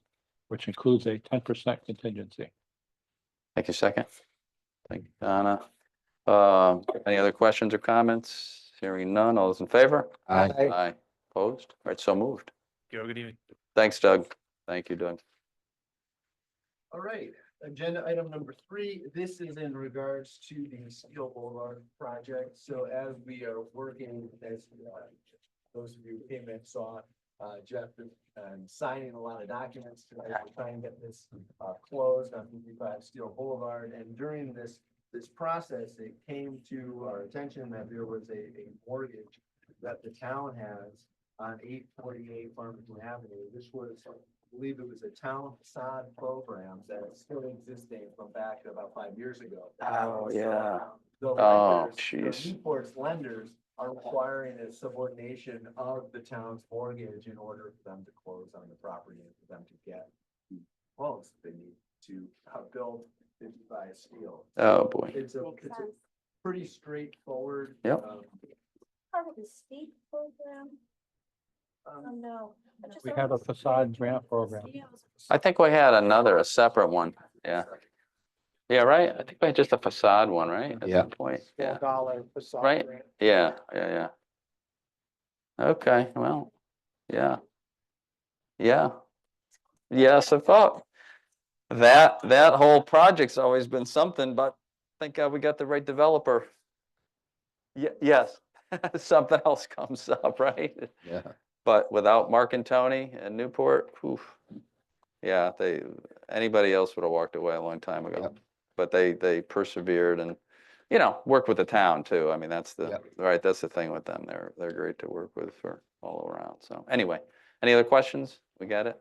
which includes a 10% contingency. Thank you, second. Thank you, Donna. Any other questions or comments? Hearing none. All those in favor? Aye. Aye. Opposed? All right, so moved. Good evening. Thanks, Doug. Thank you, Doug. All right, agenda item number 3, this is in regards to the Steel Boulevard project. So as we are working, as those of you who came and saw, Jeff and signing a lot of documents tonight, we're trying to get this closed on 55 Steel Boulevard. And during this process, it came to our attention that there was a mortgage that the town has on 848 Farmington Avenue. This was, I believe it was a town facade program that is still existing from back about 5 years ago. Oh, yeah. The Oh, lenders, jeez. the Newport's lenders are requiring a subordination of the town's mortgage in order for them to close on the property and for them to get the loans they need to build 55 Steel. Oh, boy. It's a pretty straightforward. Yep. Part of the state program? Oh, no. We have a facade grant program. I think we had a separate one. Yeah. Yeah, right? I think we had just a facade one, right? At Yeah. some point. Yeah. $4 facade Right? grant. Yeah. Okay, well, yeah. Yeah. Yes, I thought. that whole project's always been something, but thank God we got the right developer. Yes, something else comes up, right? Yeah. But without Mark and Tony and Newport, yeah, anybody else would have walked away a long time ago. Yep. But they persevered and, worked with the town too. I mean, that's Yep. that's the thing with them. They're great to work with for all around. So anyway, any other questions? We got it?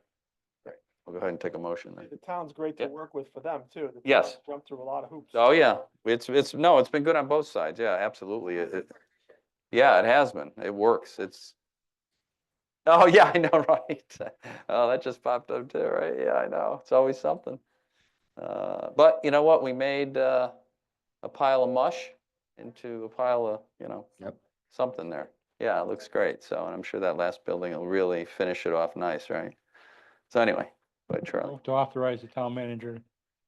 Great. We'll go ahead and take a motion then. The town's great Yeah. to work with for them too. The Yes. town's jumped through a lot of hoops. Oh, yeah. It's been good on both sides. Yeah, absolutely. Yeah, it has been. It works. Oh, yeah, I know, right? Oh, that just popped up too, right? Yeah, I know. It's always something. But you know what? We made a pile of mush into a pile of, Yep. something there. Yeah, it looks great. So, and I'm sure that last building will really finish it off nice, right? So anyway, go ahead, Charlie. Move to authorize the town manager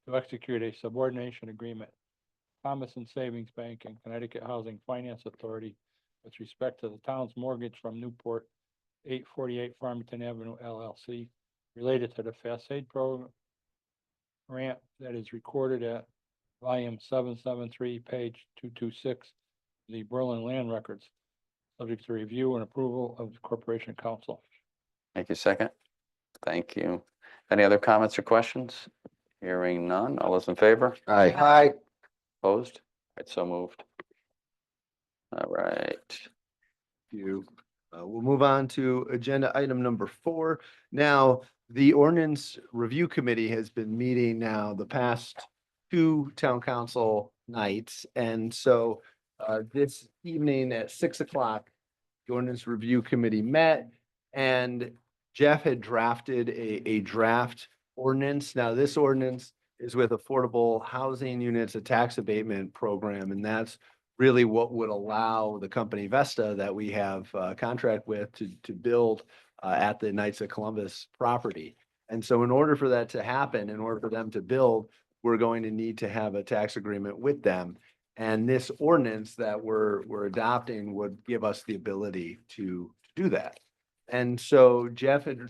to execute a subordination agreement, Thomas and Savings Bank and Connecticut Housing Finance Authority with respect to the town's mortgage from Newport, 848 Farmington Avenue LLC, related to the Facade program grant that is recorded at volume 773, page 226, the Berlin Land Records, subject to review and approval of the Corporation Council. Thank you. Second. Thank you. Any other comments or questions? Hearing none. All those in favor? Aye. Aye. Opposed? Right, so moved. All right. You. We'll move on to agenda item number 4. Now, the ordinance review committee has been meeting now the past 2 town council nights. And so this evening at 6 o'clock, the ordinance review committee met and Jeff had drafted a draft ordinance. Now, this ordinance is with Affordable Housing Units, a tax abatement program, and that's really what would allow the company Vesta that we have a contract with to build at the Knights of Columbus property. And so in order for that to happen, in order for them to build, we're going to need to have a tax agreement with them. And this ordinance that we're adopting would give us the ability to do that. And so Jeff had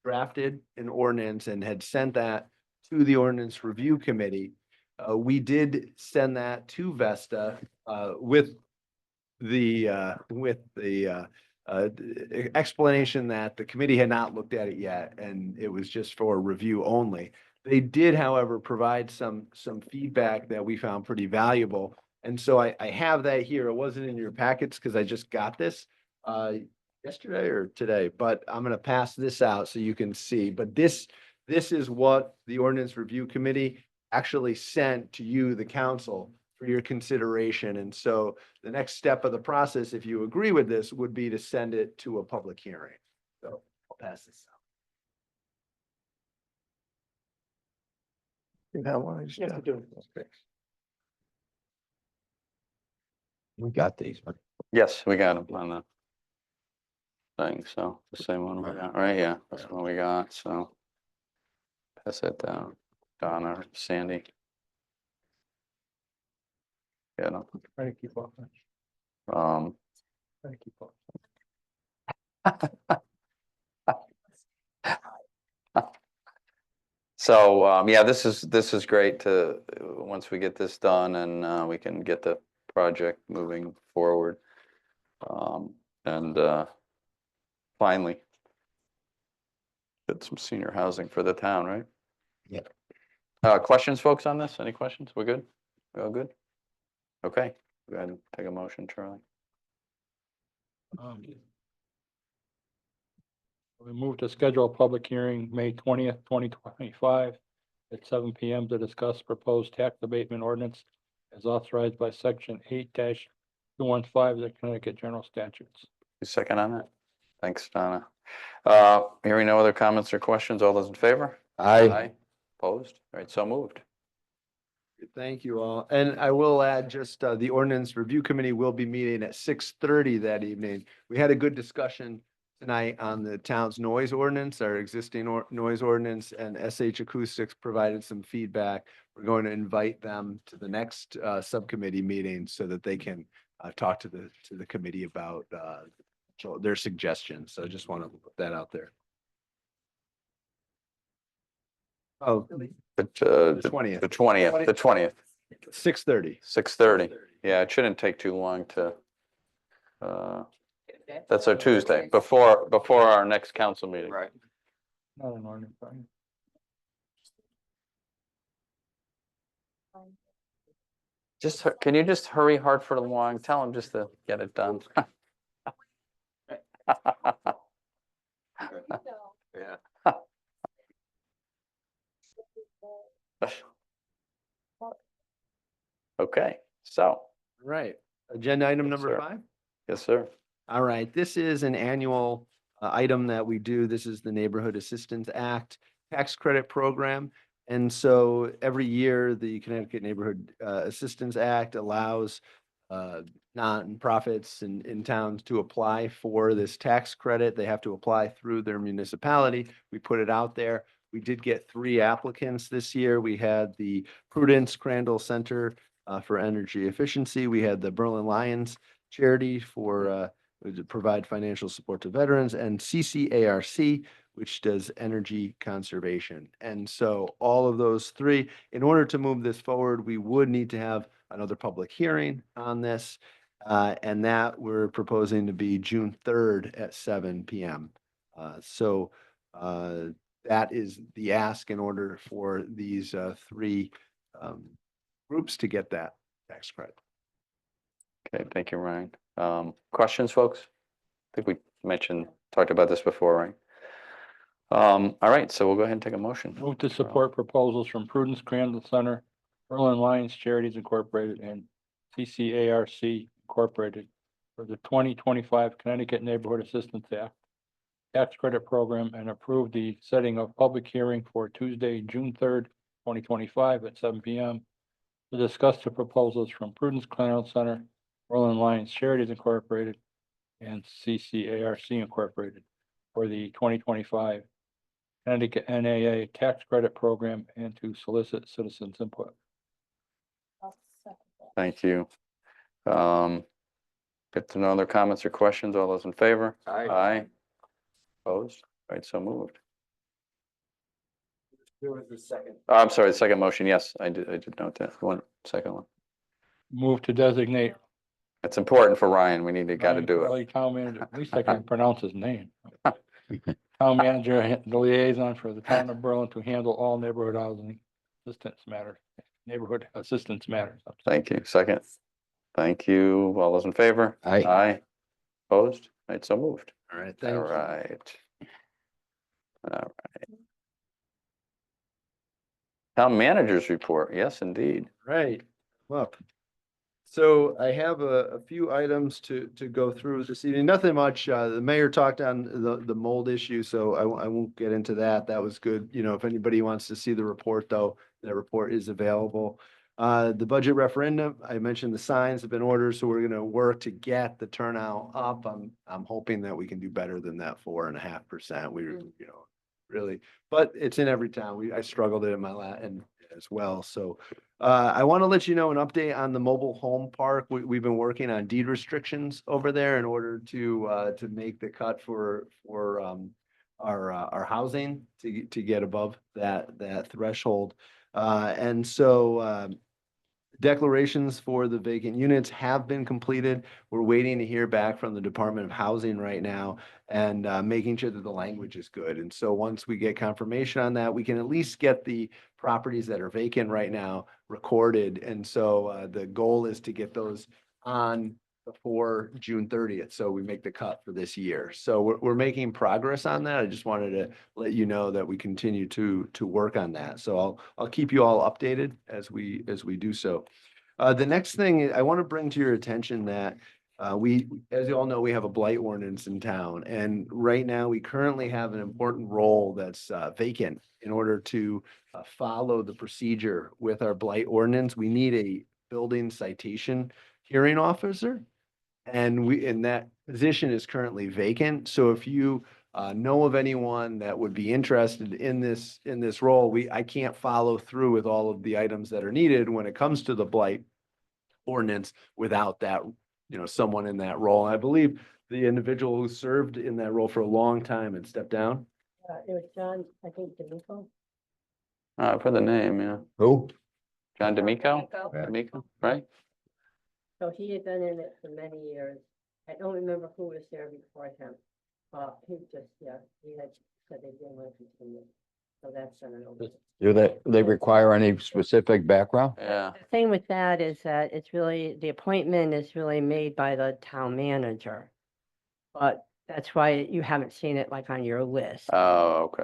drafted an ordinance and had sent that to the ordinance review committee. We did send that to Vesta with the explanation that the committee had not looked at it yet and it was just for review only. They did, however, provide some feedback that we found pretty valuable. And so I have that here. It wasn't in your packets because I just got this yesterday or today, but I'm going to pass this out so you can see. But this is what the ordinance review committee actually sent to you, the council, for your consideration. And so the next step of the process, if you agree with this, would be to send it to a public hearing. So I'll pass this out. You have one? You have to do it. We got these. Right? Yes, we got them on the thing. So the same one we got, right? Yeah, that's what we got. So pass that down. Donna, or Sandy. Yeah, no. Try to keep up. Try to keep up. So, yeah, this is great to, once we get this done and we can get the project moving forward. And finally, get some senior housing for the town, right? Yeah. Questions, folks, on this? Any questions? We're good? We all good? Okay, go ahead and take a motion, Charlie. We move to schedule a public hearing, May 20th, 2025, at 7 PM to discuss proposed tax abatement ordinance as authorized by section 8-215 of the Connecticut General Statutes. You second on that? Thanks, Donna. Hearing no other comments or questions, all those in favor? Aye. Opposed? All right, so moved. Thank you all. And I will add just the ordinance review committee will be meeting at 6:30 that evening. We had a good discussion tonight on the town's noise ordinance, our existing noise ordinance, and SH Acoustics provided some feedback. We're going to invite them to the next subcommittee meeting so that they can talk to the committee about their suggestions. So I just want to put that out there. Oh, The the 20th. The 20th, 6:30. 6:30. Yeah, it shouldn't take too long to, that's our Tuesday, before our next council meeting. Right. Not an ordinance, right? Just, can you just hurry Hartford along? Tell them just to get it done. Yeah. Okay, so, Right. Agenda item Yes, number sir. 5. yes, sir. All right, this is an annual item that we do. This is the Neighborhood Assistance Act tax credit program. And so every year, the Connecticut Neighborhood Assistance Act allows nonprofits in towns to apply for this tax credit. They have to apply through their municipality. We put it out there. We did get 3 applicants this year. We had the Prudence Crandall Center for Energy Efficiency. We had the Berlin Lions Charity for to provide financial support to veterans, and CCARC, which does energy conservation. And so all of those 3, in order to move this forward, we would need to have another public hearing on this. And that we're proposing to be June 3rd at 7 PM. That is the ask in order for these 3 groups to get that tax credit. Okay, thank you, Ryan. Questions, folks? I think we talked about this before, right? All right, so we'll go ahead and take a motion. Move to support proposals from Prudence Crandall Center, Berlin Lions Charities Incorporated, and CCARC Incorporated for the 2025 Connecticut Neighborhood Assistance Act tax credit program, and approve the setting of public hearing for Tuesday, June 3rd, 2025 at 7 PM to discuss the proposals from Prudence Crandall Center, Berlin Lions Charities Incorporated, and CCARC Incorporated for the 2025 Connecticut NAA tax credit program, and to solicit citizens' input. Thank you. Get to no other comments or questions? All those in favor? Aye. Aye. Opposed? All right, so moved. There was the second. Oh, I'm sorry, the second motion, yes, I did note that. Second one. Move to designate. It's important for Ryan. We gotta Ryan do it. Crowley, Town manager, at least I can pronounce his name. Town manager, the liaison for the town of Berlin to handle all neighborhood housing assistance matters, neighborhood assistance matters. Thank you. Second. Thank you. All those in favor? Aye. Aye. Opposed? All right, so moved. All right, All thank you. right. All right. Town managers report. Yes, indeed. Right, well, so I have a few items to go through this evening, nothing much. The mayor talked on the mold issue, so I won't get into that. That was good. You know, if anybody wants to see the report, though, that report is available. The budget referendum, I mentioned the signs have been ordered, so we're gonna work to get the turnout up. I'm hoping that we can do better than that 4.5%. We, really, but it's in every town. I struggled in my and as well. So I want to let you know an update on the mobile home park. We've been working on deed restrictions over there in order to make the cut for our housing to get above that threshold. And so declarations for the vacant units have been completed. We're waiting to hear back from the Department of Housing right now and making sure that the language is good. And so once we get confirmation on that, we can at least get the properties that are vacant right now recorded. And so the goal is to get those on before June 30th. So we make the cut for this year. So we're making progress on that. I just wanted to let you know that we continue to work on that. So I'll keep you all updated as we do so. The next thing I want to bring to your attention that as you all know, we have a blight ordinance in town, and right now we currently have an important role that's vacant. In order to follow the procedure with our blight ordinance, we need a building citation hearing officer. And that position is currently vacant. So if you know of anyone that would be interested in this role, I can't follow through with all of the items that are needed when it comes to the blight ordinance without that, someone in that role. And I believe the individual who served in that role for a long time and stepped down. It was John, I think, DeMico. I've heard the name, yeah. Who? John D'Amico? Yeah. D'Amico, right? So he had been in it for many years. I don't remember who was there before him. He just, yeah, he had said they didn't want to continue. So that's done it over. Do they require any specific background? Yeah, The thing with that is that it's really, the appointment is really made by the town manager. But that's why you haven't seen it like on your list, oh, okay,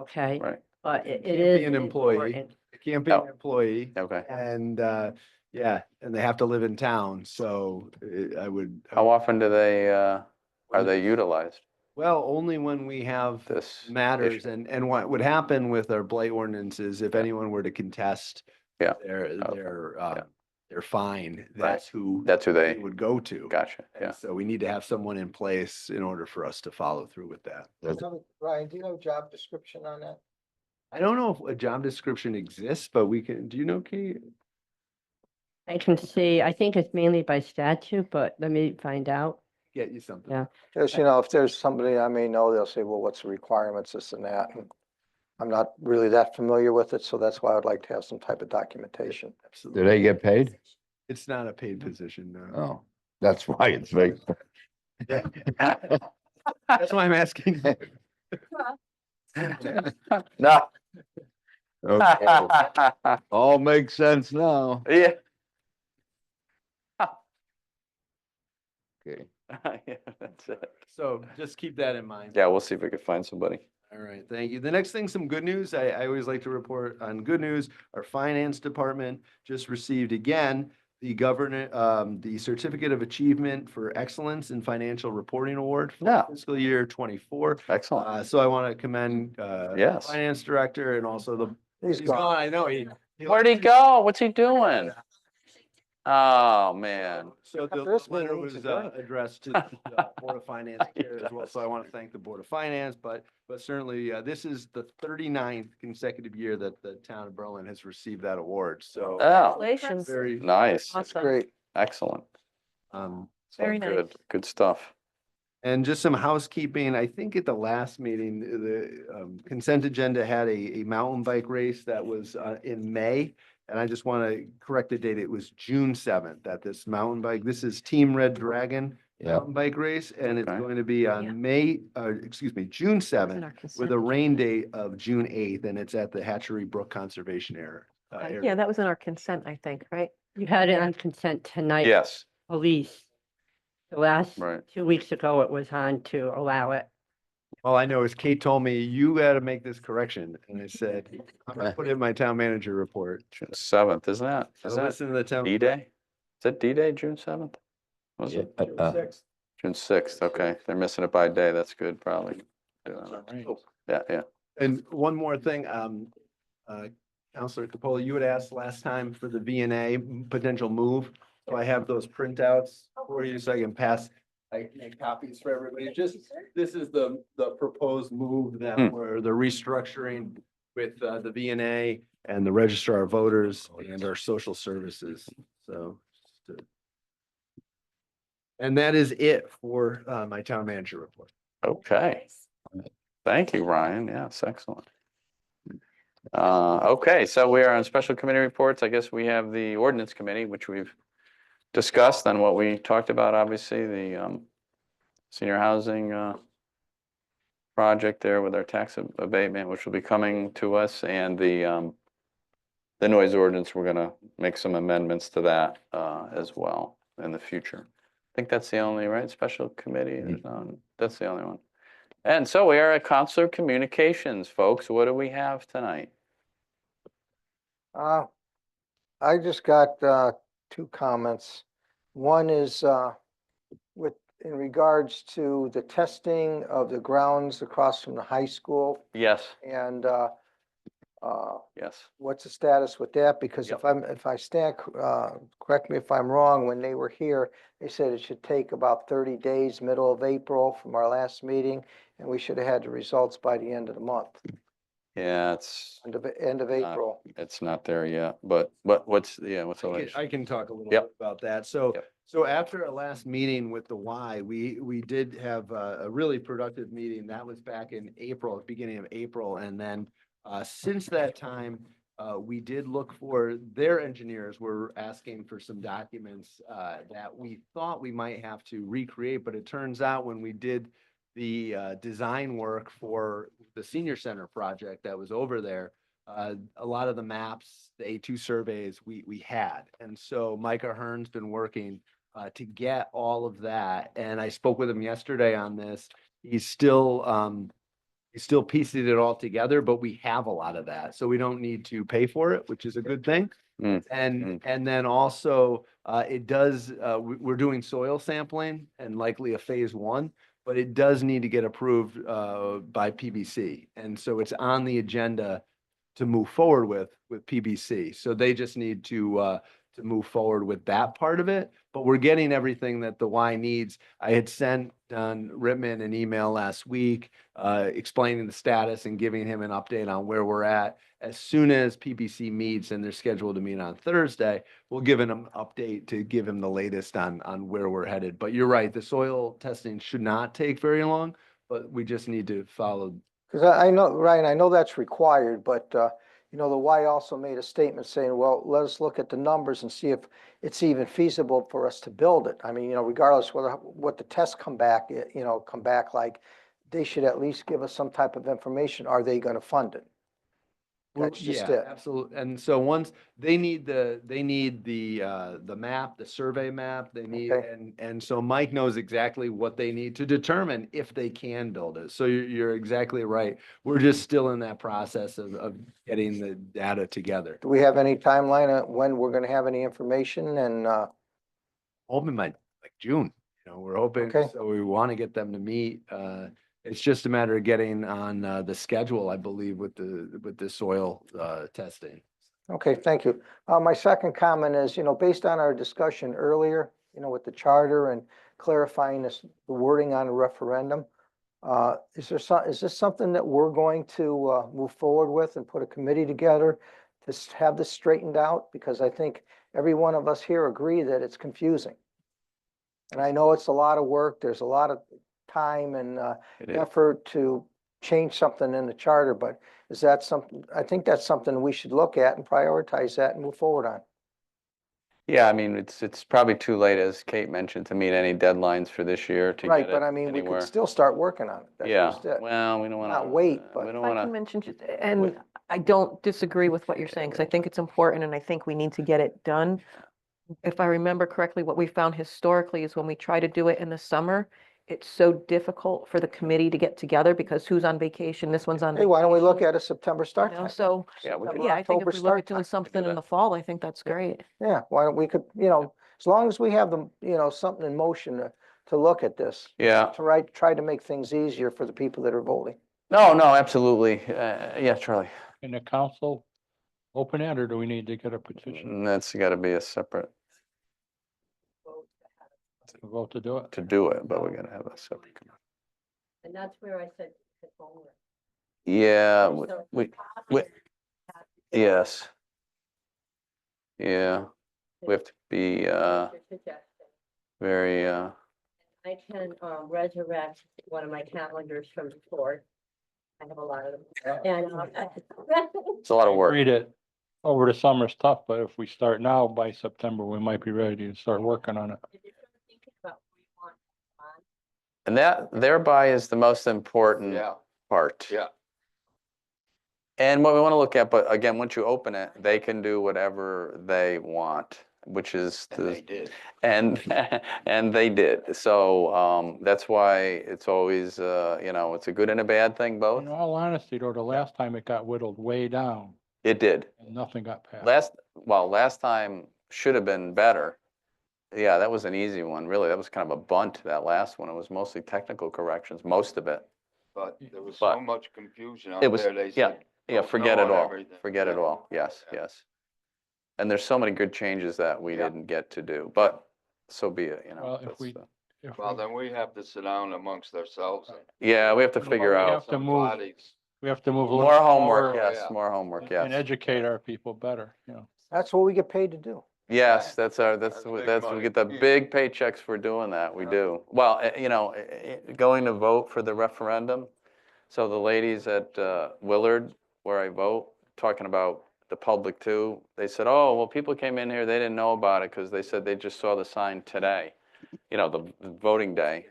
okay? right, But it Can't is be an employee. important. It can't be an Oh. employee. okay. And, yeah, and they have to live in town, so I would. How often do they, are they utilized, Well, only when we have this? matters issue? and what would happen with our blight ordinance is if anyone were to contest Yeah. their fine, Right. that's who That's who they they, would go to. gotcha, And yeah. so we need to have someone in place in order for us to follow through with that. Ryan, do you have a job description on that? I don't know if a job description exists, but we can, do you know, Kate? I can see, I think it's mainly by statute, but let me find out. Get you something. Yeah. Because, if there's somebody I may know, they'll say, well, what's the requirements, this and that. And I'm not really that familiar with it, so that's why I'd like to have some type of documentation. Do Absolutely. they get paid? It's not a paid position, no. Oh, that's why it's big. That's why I'm asking. No. Okay, all makes sense now. Yeah. Okay. Yeah, that's it. So just keep that in mind. Yeah, we'll see if we can find somebody. All right, thank you. The next thing, some good news. I always like to report on good news. Our finance department just received again the Certificate of Achievement for Excellence in Financial Reporting Award Yeah. for fiscal year 24. Excellent. So I want to commend Yes. Finance Director and also the. He's gone. I know. Where'd he go? What's he doing? Oh, man. So the After this letter meeting, was he's adjourned. addressed to the Board of Finance here as well, so I want to thank the Board of Finance, but certainly this is the 39th consecutive year that the town of Berlin has received that award, so Oh, Congratulations. very, nice. Awesome. Great. Excellent. So Very good, nice. good stuff. and just some housekeeping, I think at the last meeting, the consent agenda had a mountain bike race that was in May. And I just want to correct the date. It was June 7th that this mountain bike, this is Team Red Dragon Yeah. mountain bike race, and it's Okay. going to be Yeah. on June In 7th our with consent. a rain date of June 8th, and it's at the Hatchery Brook Conservation Area. Yeah, that was in our consent, I think, right? You had it on consent tonight. Yes, Police. The last right. 2 weeks ago, it was on to allow it. All I know is Kate told me, you got to make this correction, and I said, I'm gonna put it in my town manager report. June 7th, isn't that? So Is that listen to the town. D-Day? Is that D-Day, June 7th? Was it? June 6th, okay. They're missing it by a day. That's good, probably. Yeah, yeah. And one more thing, Counselor Capola, you had asked last time for the V&A potential move. So I have those printouts for you so I can pass, I can make copies for everybody. Just, this is the proposed move that we're, the restructuring with the V&A and the Registrar of Voters and our social services, so. And that is it for my town manager report. Okay. Thank you, Ryan. Yes, excellent. Okay, so we are on special committee reports. I guess we have the ordinance committee, which we've discussed and what we talked about, obviously, the senior housing project there with our tax abatement, which will be coming to us, and the noise ordinance, we're gonna make some amendments to that as well in the future. I think that's the only, right, special committee, that's the only one. And so we are at Counselor Communications, folks. What do we have tonight? I just got two comments. One is in regards to the testing of the grounds across from the high school Yes, and yes. what's the status with that? Because Yep. if I stand, correct me if I'm wrong, when they were here, they said it should take about 30 days, middle of April from our last meeting, and we should have had the results by the end of the month, Yeah, it's end of April. not there yet, but what's the latest? I can talk a little Yep. bit about that. So, Yep. so after our last meeting with the Y, we did have a really productive meeting. That was back in April, beginning of April. And then since that time, we did look for, their engineers were asking for some documents that we thought we might have to recreate, but it turns out when we did the design work for the senior center project that was over there, a lot of the maps, the A2 surveys we had. And so Micah Hearn's been working to get all of that. And I spoke with him yesterday on this. He's still piecing it all together, but we have a lot of that. So we don't need to pay for it, which is a good thing. Mm, And then also, it does, we're doing soil sampling and likely a phase one, but it does need to get approved by PBC. And so it's on the agenda to move forward with PBC. So they just need to move forward with that part of it. But we're getting everything that the Y needs. I had sent Don Rittman an email last week explaining the status and giving him an update on where we're at. As soon as PBC meets, and they're scheduled to meet on Thursday, we'll give him an update to give him the latest on where we're headed. But you're right, the soil testing should not take very long, but we just need to follow. Because I know, Ryan, I know that's required, but, you know, the Y also made a statement saying, well, let us look at the numbers and see if it's even feasible for us to build it. I mean, you know, regardless whether, what the tests come back, come back like, they should at least give us some type of information. Are they going to fund it? That's just Yeah, it. absolutely. And so once they need the map, the survey map, they need, Okay. and so Mike knows exactly what they need to determine if they can build it. So you're exactly right. We're just still in that process of getting the data together. Do we have any timeline on when we're going to have any information? And Hoping by like June, we're hoping, Okay. so we want to get them to meet. It's just a matter of getting on the schedule, I believe, with the soil testing. Okay, thank you. My second comment is, based on our discussion earlier, with the charter and clarifying the wording on a referendum, is this something that we're going to move forward with and put a committee together to have this straightened out? Because I think every one of us here agree that it's confusing. And I know it's a lot of work. There's a lot of time and It is. effort to change something in the charter, but is that something, I think that's something we should look at and prioritize that and move forward on. Yeah, I mean, it's probably too late, as Kate mentioned, to meet any deadlines for this year to Right, get but it I mean, we anywhere. could still start working on it. That's Yeah, just it. well, we don't want to. Not wait, but- We don't If I want can to, mention, and I don't disagree with what you're saying, because I think it's important and I think we need to get it done. If I remember correctly, what we found historically is when we try to do it in the summer, it's so difficult for the committee to get together because who's on vacation? This one's on. Hey, why don't we look vacation, at a September start you know, time? So, yeah, we could, yeah, I think if October we look start at doing time. something in the fall, I think that's great. Yeah, why don't we could, as long as we have them, something in motion to look at this, yeah. to try to make things easier for the people that are voting. No, absolutely. Yeah, Charlie. Can the council open it, or do we need to get a petition That's got to be a separate to vote to do it? to do it, but we're going to have a separate. And that's where I said. homework. Yeah, So we, we- yes. Yeah, we have to be Your suggestion. very, I can resurrect one of my calendars from before. I have a lot of them. And it's a lot of work. Read it over the summer's tough, but if we start now, by September, we might be ready to start working on it. if you're thinking about what you want on, And that thereby is the most important Yeah, part. yeah. And what we want to look at, but again, once you open it, they can do whatever they want, which is And they the, did. and, and they did. So, that's why it's always, it's a good and a bad thing both. In all honesty, though, the last time it got whittled way down It did. and nothing got passed. Last time should have been better. Yeah, that was an easy one, really. That was kind of a bunt, that last one. It was mostly technical corrections, most of it. But there was But so much confusion it out was- there, they yeah, said. Yeah, vote forget no it on all. everything. Forget it Yeah. all. Yes, Yeah. yes. And there's so many good changes that we Yeah. didn't get to do, but so be it, Well, if that's, we, if Well, we, then we have to sit down amongst ourselves. and Yeah, we have to Well, figure we out have to some move- bodies. we have to move a little more homework, slower yes, yeah. more homework, and yes. educate our people better, That's what we get paid to do. Yes, that's That's big we money. get the big paychecks for doing that, we do. Well, going to vote for the referendum. So the ladies at Willard, where I vote, talking about the public too. They said, oh, well, people came in here, they didn't know about it because they said they just saw the sign today. You know, the voting day,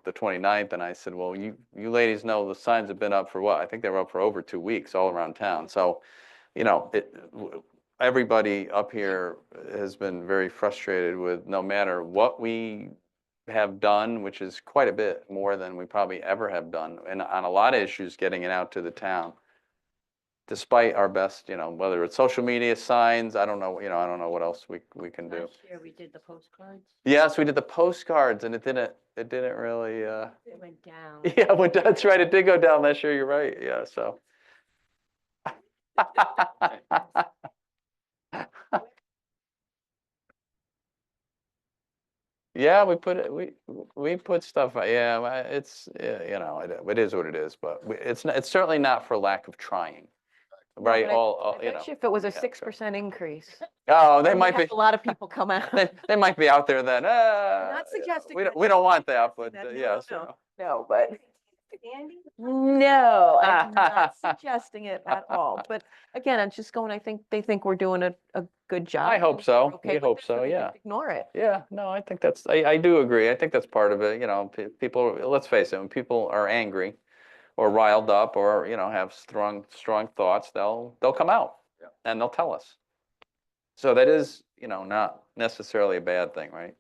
the 29th, and I said, well, you ladies know the signs have been up for what? I think they were up for over 2 weeks all around town. So, you know, everybody up here has been very frustrated with no matter what we have done, which is quite a bit more than we probably ever have done, and on a lot of issues, getting it out to the town. Despite our best, you know, whether it's social media, signs, I don't know, you know, I don't know what else we can do. Last year we did the postcards. Yes, we did the postcards, and it didn't really, It went down. yeah, that's right, it did go down last year, you're right, yeah, so. Yeah, we put it, we put stuff, yeah, it's, yeah, you know, it is what it is, but it's certainly not for lack of trying. Right, but all, I you know. bet you if it was a yeah, 6% increase. Oh, they we'd might have be, A lot of people come out. they might be out there then, Not suggesting. we that, we don't want that, suggesting but that, yeah, no, so. No, but. Andy? No, I'm not suggesting it at all. But again, I'm just going, I think they think we're doing a good job. I hope and so. we're okay We with hope it, so, they yeah. just Ignore it. Yeah, no, I think I do agree. I think that's part of it, you know, people, let's face it, when people are angry or riled up or, you know, have strong thoughts, they'll come out and they'll tell us. So that is, you know, not necessarily a bad thing, right?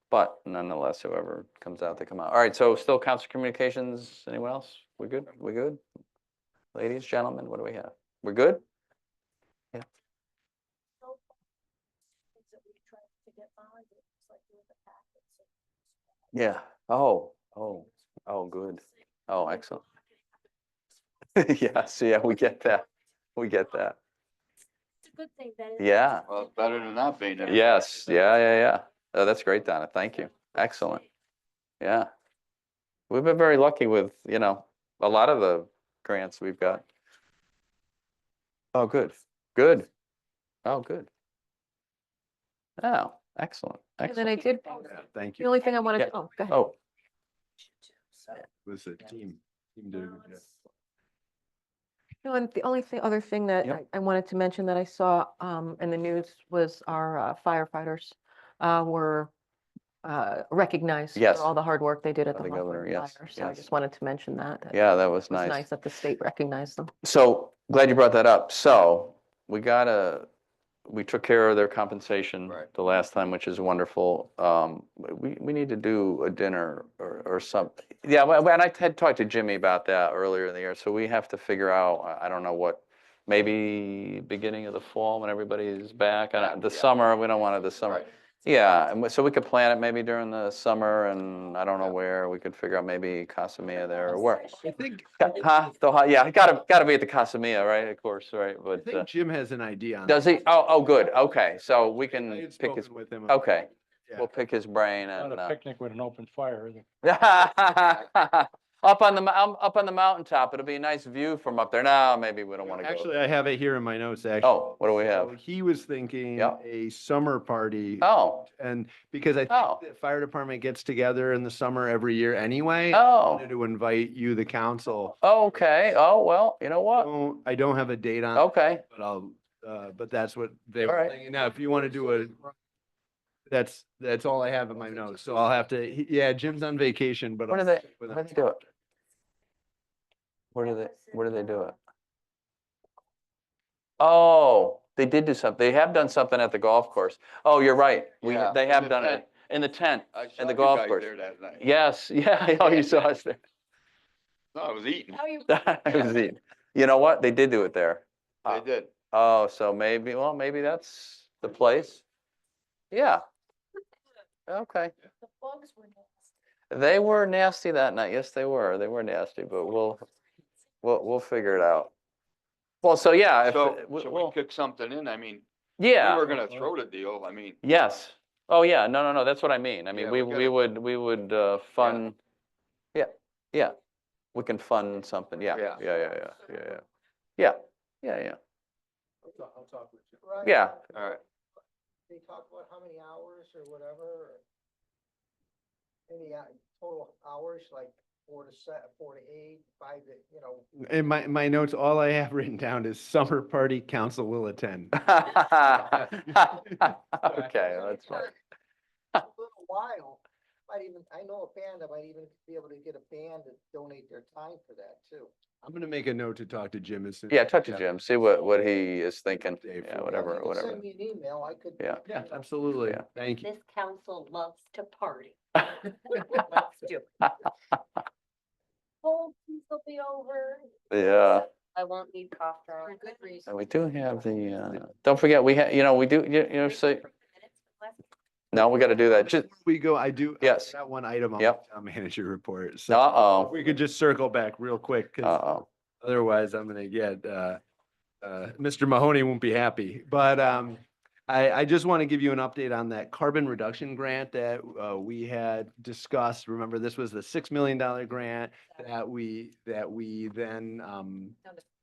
But nonetheless, whoever comes out, they come out. All right, so still council communications, anyone else? We good? We good? Ladies, gentlemen, what do we have? We're good? Yeah. Yeah. Oh, good. Oh, excellent. Yes, yeah, we get that. We get that. It's a good thing that. Yeah. Well, it's better than not being there. Yes, yeah. Oh, that's great, Donna. Thank you. Excellent. Yeah. We've been very lucky with, you know, a lot of the grants we've got. Oh, good. Good. Oh, good. Oh, excellent. And then I Excellent. did, Thank the you. only thing I wanted Yeah. to, oh, go ahead. Oh, It was a team did a good job. No, and the only other thing that Yep. I wanted to mention that I saw in the news was our firefighters were recognized Yes. for all the hard work they did at By the the governor, Hawthorne yes, Fire. So I yes. just wanted to mention that. yeah, that was It was nice. nice that the state recognized them. So glad you brought that up. So we took care of their compensation Right. the last time, which is wonderful. We need to do a dinner or something. Yeah, and I had talked to Jimmy about that earlier in the year. So we have to figure out, I don't know what, maybe beginning of the fall when everybody's back. And the summer, we don't want it this summer. Right. Yeah, and so we could plan it maybe during the summer, and I don't know where. We could figure out maybe Casa Mia there or where. I think, Yeah, gotta be at the Casa Mia, right? Of course, right? I But think Jim has an idea on. does he? Oh, good. Okay, so we I can had pick his. spoken with him. Okay, Yeah. we'll pick his brain Not and. a picnic with an open fire, is it? Up on the mountaintop. It'll be a nice view from up there. No, maybe we don't want to go. Actually, I have it here in my notes, actually. Oh, what do we have? So he was thinking Yeah. a summer party. Oh, And because I Oh. think the fire department gets together in the summer every year anyway. Oh. I wanted to invite you, the council. okay. Oh, well, you know what? I don't have a date on. it, Okay. But that's what they All were right. thinking. Now, if you want to do that's all I have in my notes. So I'll have to, yeah, Jim's on vacation, but. Where do I'll they, stick with where him. do they do it? Where do they do it? Oh, they did do something. They have done something at the golf course. Oh, you're right. Yeah, They in have the done it tent. in the tent. I saw the you golf guys course. there that night. Yes, yeah, oh, you saw us there. No, I was eating. That was it. You know what? They did do it there. They did. Oh, so maybe that's the place. Yeah. Okay. The bugs were nasty. They were nasty that night. Yes, they were. They were nasty, but we'll figure it out. Well, so yeah, if, So, we- should we'll- we kick something in? I mean, yeah. we were gonna throw the deal. I mean, Yes. Oh, yeah. No. That's what I mean. I mean, Yeah, we we would fund. Yeah. We can fund something. Yeah. Yeah. Yeah. I'll talk with you. Right. Yeah. all right. They talk about how many hours or whatever, or any total hours, like 4 to 8, 5 to, you know. In my notes, all I have written down is summer party council will attend. Okay, that's fine. A little while, might even, I know a band, I might even be able to get a band to donate their time for that too. I'm gonna make a note to talk to Jim as soon. Yeah, talk to Jim, see what he is thinking, Dave, yeah, for- whatever, If you could whatever. Send me an email, I could. Yeah. Yeah, absolutely. Yeah. Thank you. This council loves to party. Let's do it. Oh, these will be over. Yeah. I won't need cough drop. For good reason. And we do have the, don't forget, we have, we do, so, no, we gotta do that, just, Before we go, I do. Yes. That one item on the Yep. town manager report. So uh-oh, if we could just circle back real quick, because uh-oh. otherwise I'm gonna get, Mr. Mahoney won't be happy. But, I just want to give you an update on that carbon reduction grant that, we had discussed. Remember, this was the $6 million grant that we then,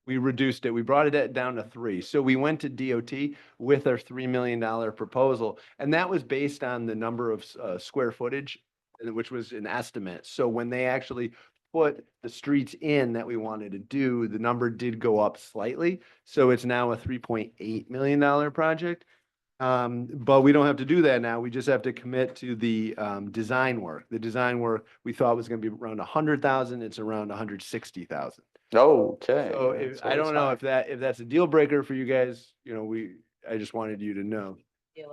we reduced it. We brought it down to 3. So we went to DOT with our $3 million proposal. And that was based on the number of square footage, which was an estimate. So when they actually put the streets in that we wanted to do, the number did go up slightly. So it's now a $3.8 million project. But we don't have to do that now. We just have to commit to the design work. The design work we thought was going to be around 100,000. It's around 160,000. Okay. So that's I don't know fine. if that's a deal breaker for you guys, I just wanted you to know.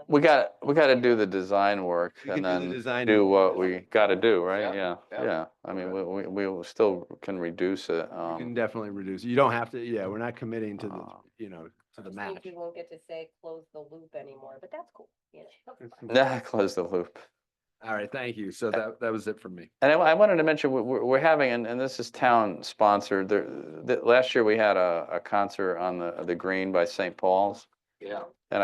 We gotta do the design work We can and do the then design do work. what we gotta do, right? Yeah, Yeah, yeah. yeah. I mean, we still can reduce it. You can definitely reduce. You don't have to, yeah, we're not committing to the, Uh, to the Just match. think we won't get to say close the loop anymore, but that's cool. Nah, close the loop. All right, thank you. So that was it from me. And I wanted to mention, we're having, and this is town sponsored, last year we had a concert on the green by St. Paul's. Yeah. And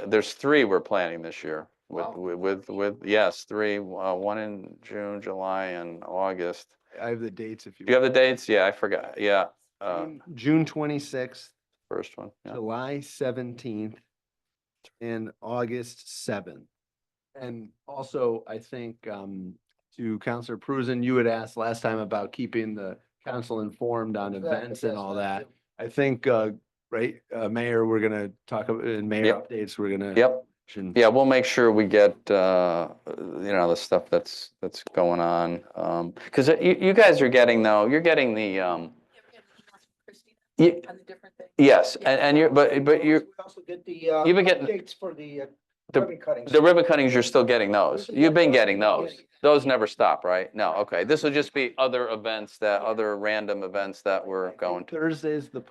there's 3 we're planning this year with, yes, 3, one in June, July and August. I have the dates if you. Do you have the dates? Yeah, I forgot. Yeah, June 26th, first one. Yeah. July 17th, and August 7th. And also, I think, to Counselor Prusen, you had asked last time about keeping the council informed on events and all that. I think, right, Mayor, we're gonna talk about, in mayor Yep. updates, we're gonna. Yep. mention- Yeah, we'll make sure we get, the stuff that's going on. Because you guys are getting, though, you're getting the, Ye- yes, and you're, but you're, We also get the, You've been getting- updates for the The- ribbon cuttings. the ribbon cuttings, you're still getting those. You've been getting those. Those never stop, right? No, okay. This will just be other events other random events that we're going to. Thursday's the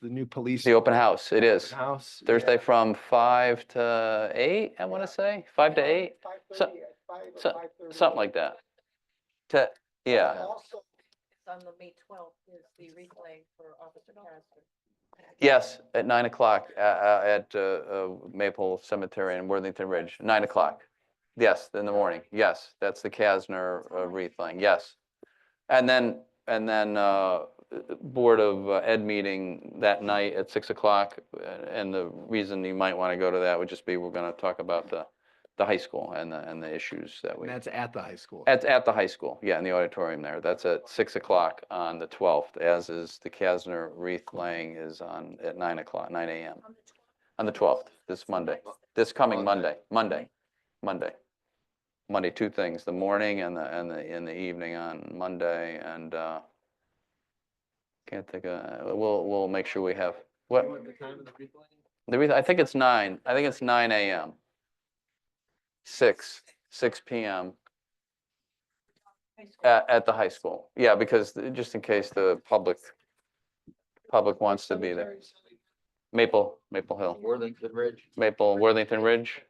new police. The open house, it is. House. Thursday from 5 to 8, I want to say, 5 to 8, 5:30 at 5 or so- 5:30. something like that. Yeah, Also, It's on the May 12th is the replay for Officer Castor. yes, at 9 o'clock at Maple Cemetery in Worthington Ridge, 9 o'clock. Yes, in the morning, yes, that's the Kasner wreath thing, yes. And then Board of Ed meeting that night at 6 o'clock. And the reason you might want to go to that would just be, we're going to talk about the high school and the issues that we. And that's at the high school. At the high school, yeah, in the auditorium there. That's at 6 o'clock on the 12th, as is the Kasner wreath laying is at 9 o'clock, 9 a.m. On the 12th, this Monday, this coming Monday. 2 things, the morning and the evening on Monday, and can't think of, we'll make sure we have, what? The time of the replay? The wreath, I think it's 9 a.m. 6 p.m. At the high school. Yeah, because just in case the public wants to be there. Maple Hill, Worthington Ridge. Worthington Ridge.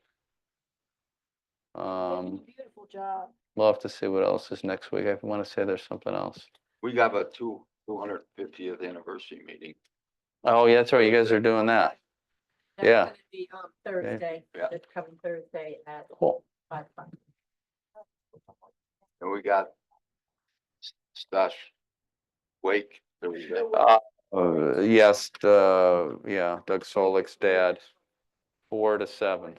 Beautiful job. We'll have to see what else is next week. I want to say there's something else. We got a 250th anniversary meeting. Oh, yeah, that's right. You guys are doing that. That's Yeah. gonna be, Thursday, Yeah. this coming Thursday at Cool. 5 o'clock. And we got Stash Wake. Thursday. Yes, yeah, Doug Solik's dad, 4 to 7.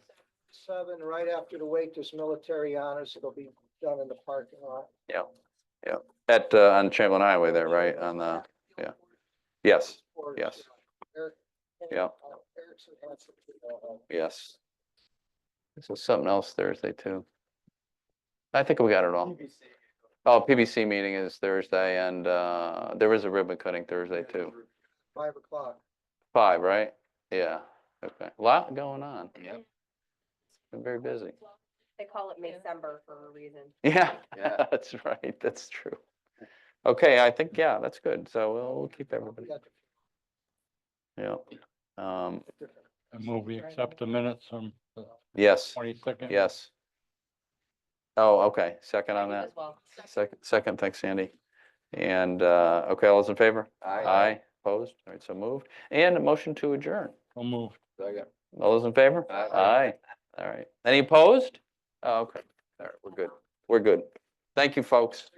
7, right after the wake, there's military honors. It'll be done in the parking lot. Yeah. on Chamberlain Highway there, right, on the, yeah. Yes, yes. Yeah. Yes. So something else Thursday too. I think we got it all. Oh, PBC meeting is Thursday and there is a ribbon cutting Thursday too. 5 o'clock. 5, right? Yeah, okay. A lot going on. Yeah. Been very busy. They call it Maycember for a reason. Yeah, Yeah. that's right. That's true. Okay, I think, yeah, that's good. So we'll keep everybody. Yeah. I move we accept the minutes from the Yes, 22nd. yes. Oh, okay. Second on I do that. as well. Second, thanks, Sandy. And, okay, all those in favor? Aye. Aye, opposed? All right, so moved. And a motion to adjourn. I'll move. Second. All those in favor? Aye. Aye. All right. Any opposed? Oh, okay. All right, we're good. We're good. Thank you, folks.